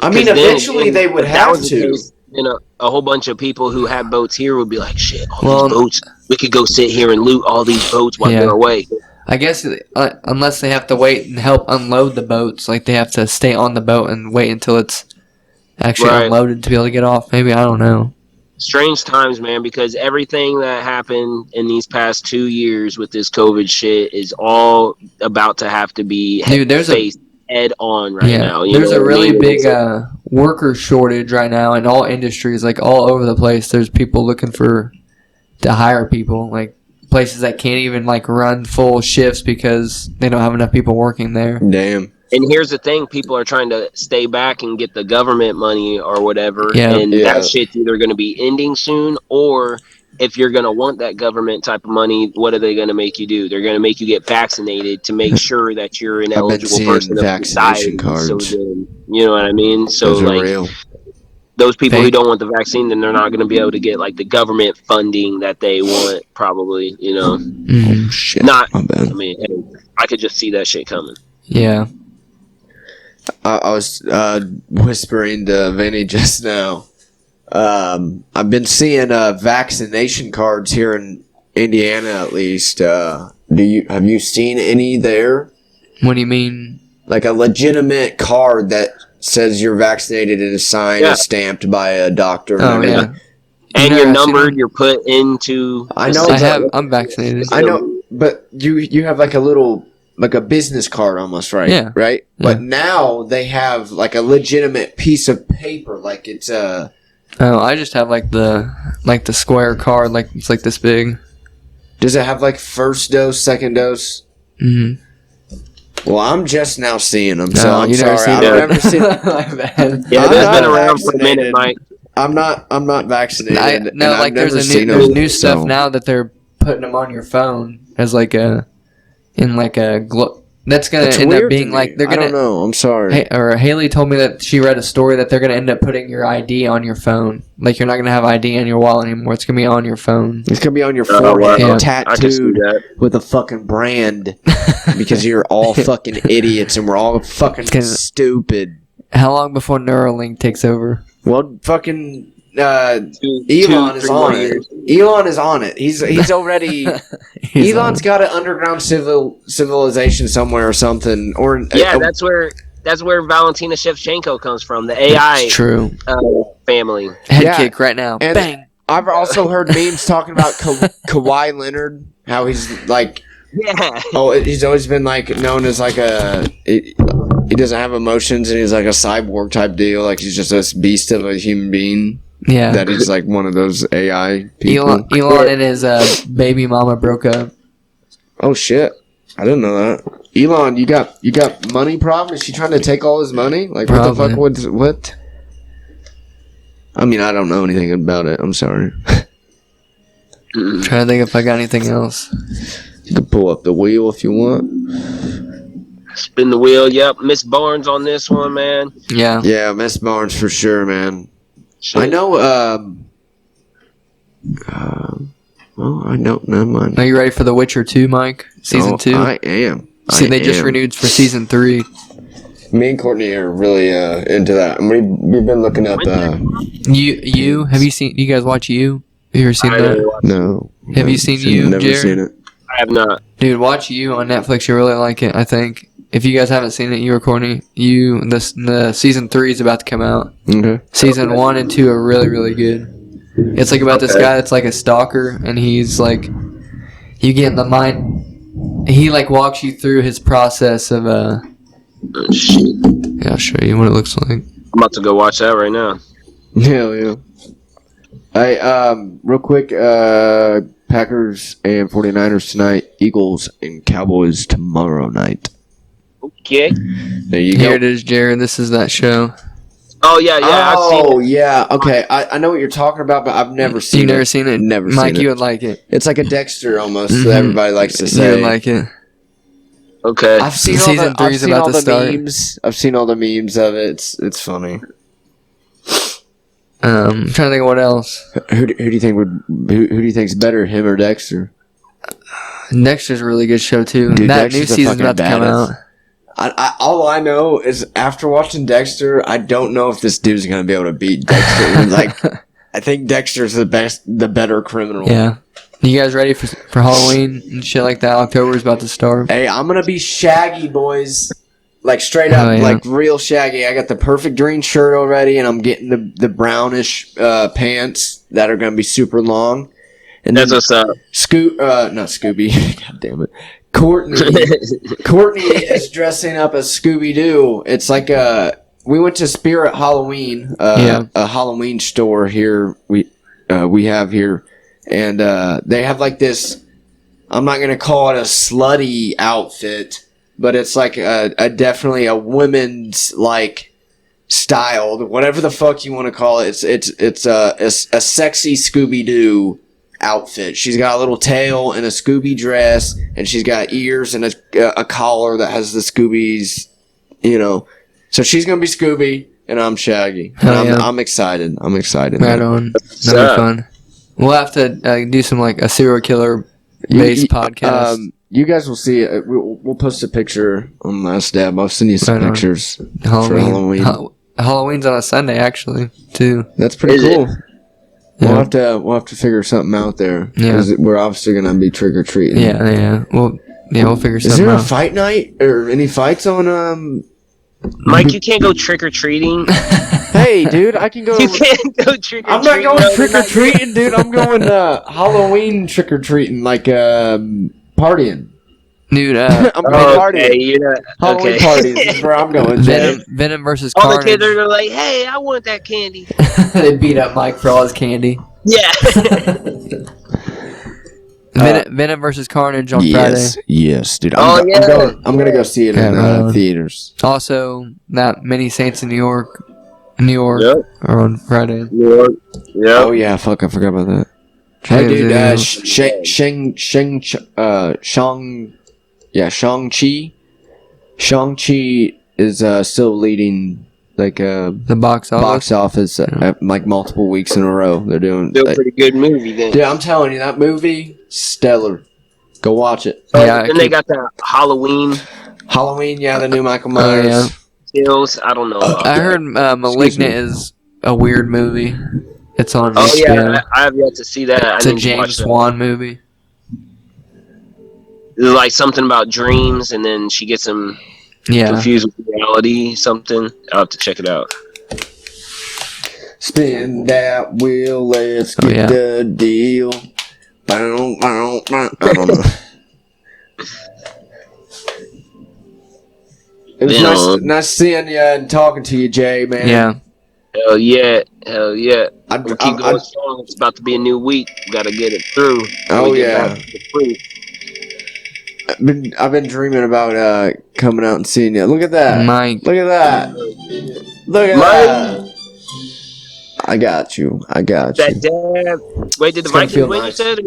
I mean, eventually they would have to. And a whole bunch of people who have boats here would be like, shit, all these boats. We could go sit here and loot all these boats while they're away. I guess unless they have to wait and help unload the boats, like they have to stay on the boat and wait until it's actually unloaded to be able to get off. Maybe, I don't know. Strange times, man, because everything that happened in these past 2 years with this COVID shit is all about to have to be faced head on now. There's a really big worker shortage right now in all industries, like all over the place. There's people looking to hire people, like places that can't even like run full shifts because they don't have enough people working there. Damn. And here's the thing, people are trying to stay back and get the government money or whatever, and that shit's either going to be ending soon, or if you're going to want that government type of money, what are they going to make you do? They're going to make you get vaccinated to make sure that you're an eligible person. Vaccination cards. So then, you know what I mean? So like real. Those people who don't want the vaccine, then they're not going to be able to get like the government funding that they want, probably, you know. Oh, shit. I mean, I could just see that shit coming. Yeah. I was whispering to Vinny just now. I've been seeing vaccination cards here in Indiana, at least. Have you seen any there? What do you mean? Like a legitimate card that says you're vaccinated and is signed and stamped by a doctor. And you're numbered. You're put into. I know. I'm vaccinated. I know, but you have like a little. Like a business card almost, right? Yeah. Right? Yeah. But now they have like a legitimate piece of paper. Like it's Oh, I just have like the square card, like it's like this big. Does it have like first dose, second dose? Mm-hmm. Well, I'm just now seeing them, so I'm never sorry. I've never seen them. Yeah, they've been around for a minute, Mike. I'm not vaccinated. There's new stuff now that they're putting them on your phone as like a. That's gonna end up being like they're gonna. I don't know. I'm sorry. Haley told me that she read a story that they're gonna end up putting your ID on your phone. Like you're not gonna have ID in your wallet anymore. It's gonna be on your phone. It's gonna be on your forehead, tattooed with a fucking brand, because you're all fucking idiots and we're all fucking stupid. How long before Neuralink takes over? Well, fucking. Elon is on it. Elon is on it. He's already. Elon's got an underground civilization somewhere or something. That's where Valentina Shevchenko comes from. The AI family. Head kick right now. And bang. I've also heard memes talking about Kawhi Leonard. How he's like. Yeah. He's always been like known as like he doesn't have emotions and he's like a cyborg type deal. Like he's just this beast of a human being. Yeah, that he's like one of those AI people. Elon and his baby mama broke up. Oh shit! I didn't know that. Elon, you got money problems? Is she trying to take all his money? Like Probably. What the fuck? What? I mean, I don't know anything about it. I'm sorry. I'm trying to think if I got anything else. You can pull up the wheel if you want. Spin the wheel. Yep, Miss Barnes on this one, man. Yeah, Miss Barnes for sure, man. I know, I know, never mind. Are you ready for The Witcher 2, Mike? Season 2? I am. They just renewed for Season 3. Me and Courtney are really into that. And we've been looking up... You? Have you seen... You guys watch You? Have you ever seen that? No. Have you seen You, Never Jared? seen it. I have not. Dude, watch You on Netflix. You really like it, I think. If you guys haven't seen it, you or Courtney, the Season 3 is about to come out. Okay. Season 1 and 2 are really, really good. It's like about this guy that's like a stalker, and he's like, you get in the mind, he like walks you through his process of Oh, shit. Yeah, I'll show you what it looks like. I'm about to go watch that right now. Hell yeah. Hey, real quick, Packers and 49ers tonight, Eagles and Cowboys tomorrow night. Okay. There you go. Here it is, Jared. This is that show. Oh, yeah, I've seen it. Yeah, okay. I know what you're talking about, but I've never seen it. You've never seen it? Never Mike, seen it. you would like it. It's like a Dexter almost, that everybody likes to say. You would like it. Okay. I've seen Season 3 is about to start. Memes. I've seen all the memes of it. It's funny. I'm trying to think of what else. Who do you think who do you think's better, him or Dexter? Dexter's a really good show too. Dude, that Dexter's new season's about to come out. All I know is after watching Dexter, I don't know if this dude's gonna be able to beat Dexter. I think Dexter's the better criminal. Yeah. You guys ready for Halloween and shit like that? October's about to start. Hey, I'm gonna be shaggy, boys. Like straight up, Oh, yeah. like real shaggy. I got the perfect green shirt already, and I'm getting the brownish pants that are gonna be super long. And That's then what's up. not Scooby. God damn it. Courtney is dressing up as Scooby Doo. It's like we went to Spirit Halloween, a Halloween store here. We have here, and they have like this. I'm not gonna call it a slutty outfit, but it's like a definitely a women's like styled, whatever the fuck you want to call it. It's a sexy Scooby Doo outfit. She's got a little tail and a Scooby dress, and she's got ears and a collar that has the Scoobies, you know. So she's gonna be Scooby, and I'm Shaggy. And I'm excited. I'm excited. Right on. That'll be fun. We'll have to do some like a serial killer based podcast. You guys will see it. We'll post a picture on Last Dab. I'll send you some pictures for Halloween. Halloween's on a Sunday, actually, too. That's pretty cool. We'll have to figure something out there. Yeah, we're obviously gonna be trick or treating. Yeah. We'll figure something out. Is there a fight night or any fights on? Mike, you can't go trick or treating. Hey, dude, I can go. You can't go trick or treating. I'm not going trick or treating, dude. I'm going Halloween trick or treating, like partying. Dude, I'm going partying. Halloween Okay. parties is where I'm going. Venom versus All Carnage. the kids are like, "Hey, I want that candy." They beat up Mike for all his candy. Yeah. Venom versus Carnage on Friday. Yes, dude. I'm gonna go see it in theaters. Also, that Many Saints in New York are on Friday. New York. Yeah. Oh yeah, fuck, I forgot about that. Hey, dude, Shang-Chi is still leading like the box office like multiple weeks in a row. They're doing still a pretty good movie then. Dude, I'm telling you, that movie, stellar. Go watch it. And they got that Halloween, the new Michael Myers. Kills. I don't know. I heard Malignant is a weird movie. It's on HBO. Yeah, I have yet to see that. It's a James Wan movie. It's like something about dreams, and then she gets them confused with reality. Something. I'll have to check it out. Spin that wheel, let's get the deal. I don't know. It was nice seeing you and talking to you, Jay, man. Yeah. Hell yeah. We'll keep going strong. It's about to be a new week. We gotta get it through. I've been dreaming about coming out and seeing you. Look at that, Mike. Look at that. Look at that. I got you. That dad. Wait, did the Vikings win? You said?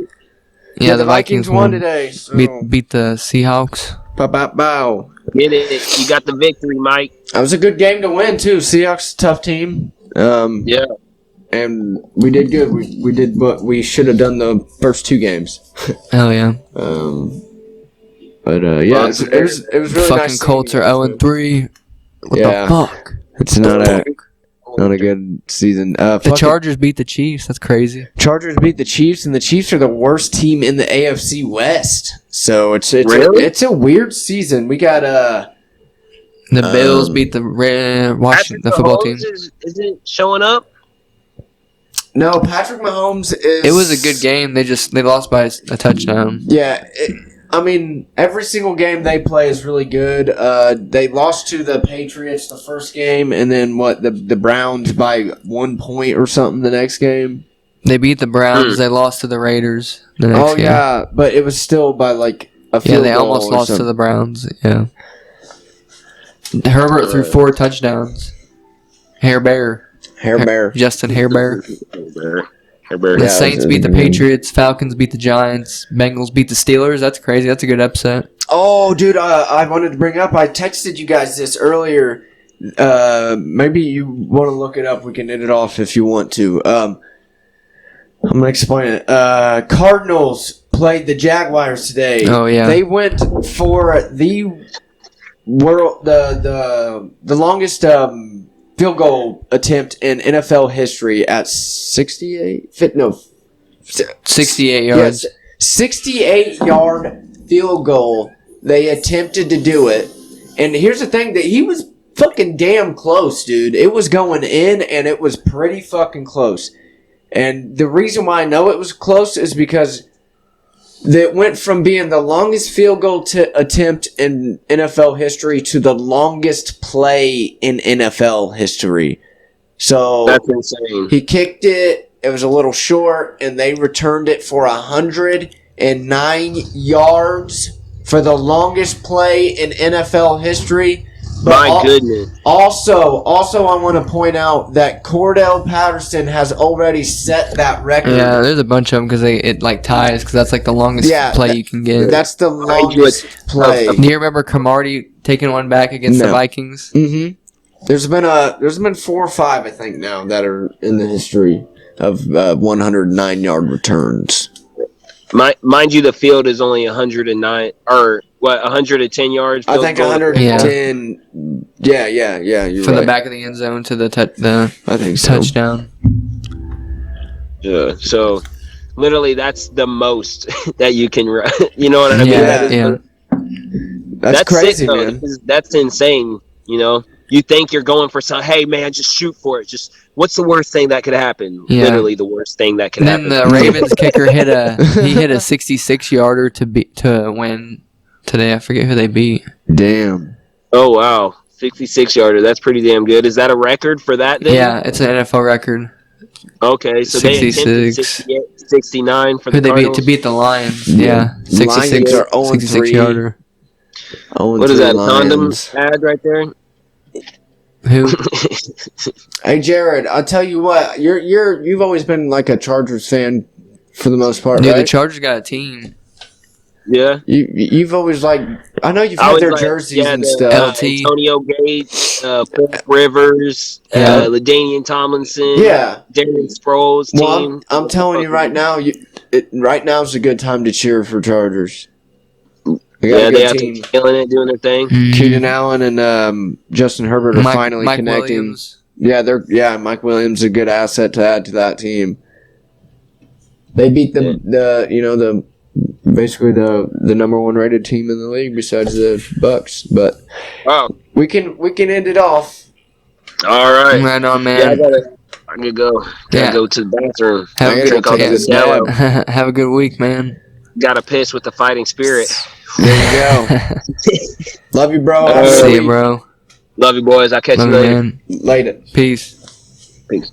Yeah, the Vikings won today. So. Beat the Seahawks. Bow. Get it. You got the victory, Mike. That was a good game to win too. Seahawks, tough team. Yeah. And we did good. We did what we should have done the first two games. Hell yeah. But it was really fucking nice. Colts are 0-3. What the fuck? It's not a good season. The Chargers beat the Chiefs. That's crazy. Chargers beat the Chiefs, and the Chiefs are the worst team in the AFC West. So it's a weird season. We got the Bills beat the Washington, the football team. Isn't showing up? No, Patrick Mahomes is. It was a good game. They lost by a touchdown. Yeah. I mean, every single game they play is really good. They lost to the Patriots the first game, and then the Browns by 1 point or something the next game. They beat the Browns. They lost to the Raiders the next game. Yeah, but it was still by like a field goal. Yeah, they almost lost to the Browns. Yeah. Herbert threw 4 touchdowns. Hair Bear. Justin Hair Bear. The Saints beat the Patriots. Falcons beat the Giants. Bengals beat the Steelers. That's crazy. That's a good upset. Oh, dude, I wanted to bring up. I texted you guys this earlier. Maybe you want to look it up. We can end it off if you want to. I'm going to explain it. Cardinals played the Jaguars today. Oh, yeah. They went for the longest field goal attempt in NFL history at 68 yards. 68-yard field goal. They attempted to do it. And here's the thing, that he was fucking damn close, dude. It was going in, and it was pretty fucking close. And the reason why I know it was close is because it went from being the longest field goal attempt in NFL history to the longest play in NFL history. So That's insane. he kicked it. It was a little short, and they returned it for 109 yards for the longest play in NFL history. But My goodness. Also, I want to point out that Cordell Patterson has already set that record. Yeah, there's a bunch of them because it like ties because that's like the longest play you can get. That's the longest play. Do you remember Cromartie taking one back against the Vikings? Mm-hmm. There's been 4 or 5, I think, now that are in the history of 109-yard returns. Mind you, the field is only 109 or what? 110 yards. I think 110. Yeah. You're From right. the back of the end zone to the I think so. touchdown. Yeah. So, literally, that's the most that you can run. You know what I mean? Yeah. That's crazy, sick, man. That's insane. You know, you think you're going for some. Hey, man, just shoot for it. Just what's the worst thing that could happen? Yeah. Literally, the worst thing that could And happen. then the Ravens kicker hit a 66-yarder to win today. I forget who they beat. Damn. Oh wow, 66-yarder. That's pretty damn good. Is that a record for that? Then? Yeah, it's an NFL record. Okay, so they attempted 66. 69 for Who the they beat Cardinals. to beat the Lions? Yeah, The Lions 66. are 0-3. 66-yarder. What is that? Condom ad right there? Who? Hey, Jared, I'll tell you what. You've always been like a Chargers fan for the most part, Dude, right? the Chargers got a team. Yeah. You've always like. I know you've I had was their like, jerseys and the, stuff. LT. Antonio Gates, Phil Rivers, Yeah. LaDainian Tomlinson, Yeah. Darren Sproles Well, team. I'm telling you right now. Right now is a good time to cheer for Chargers. They got Yeah, a they good have team. to killing it, doing their thing. Keenan Allen and Justin Herbert are finally Mike connecting. Williams. Yeah, Mike Williams is a good asset to add to that team. They beat the basically the number 1 rated team in the league besides the Bucks. But Wow. we can end it off. All right. Right on, Yeah, man. I gotta go. Yeah. Go to the bathroom. Have a Drink all good, this yeah. nap. have a good week, man. Gotta piss with the fighting spirit. There you go. Love you, bro. All right. See you, bro. Love you, boys. I'll catch Love you you, later. man. Later. Peace. Peace.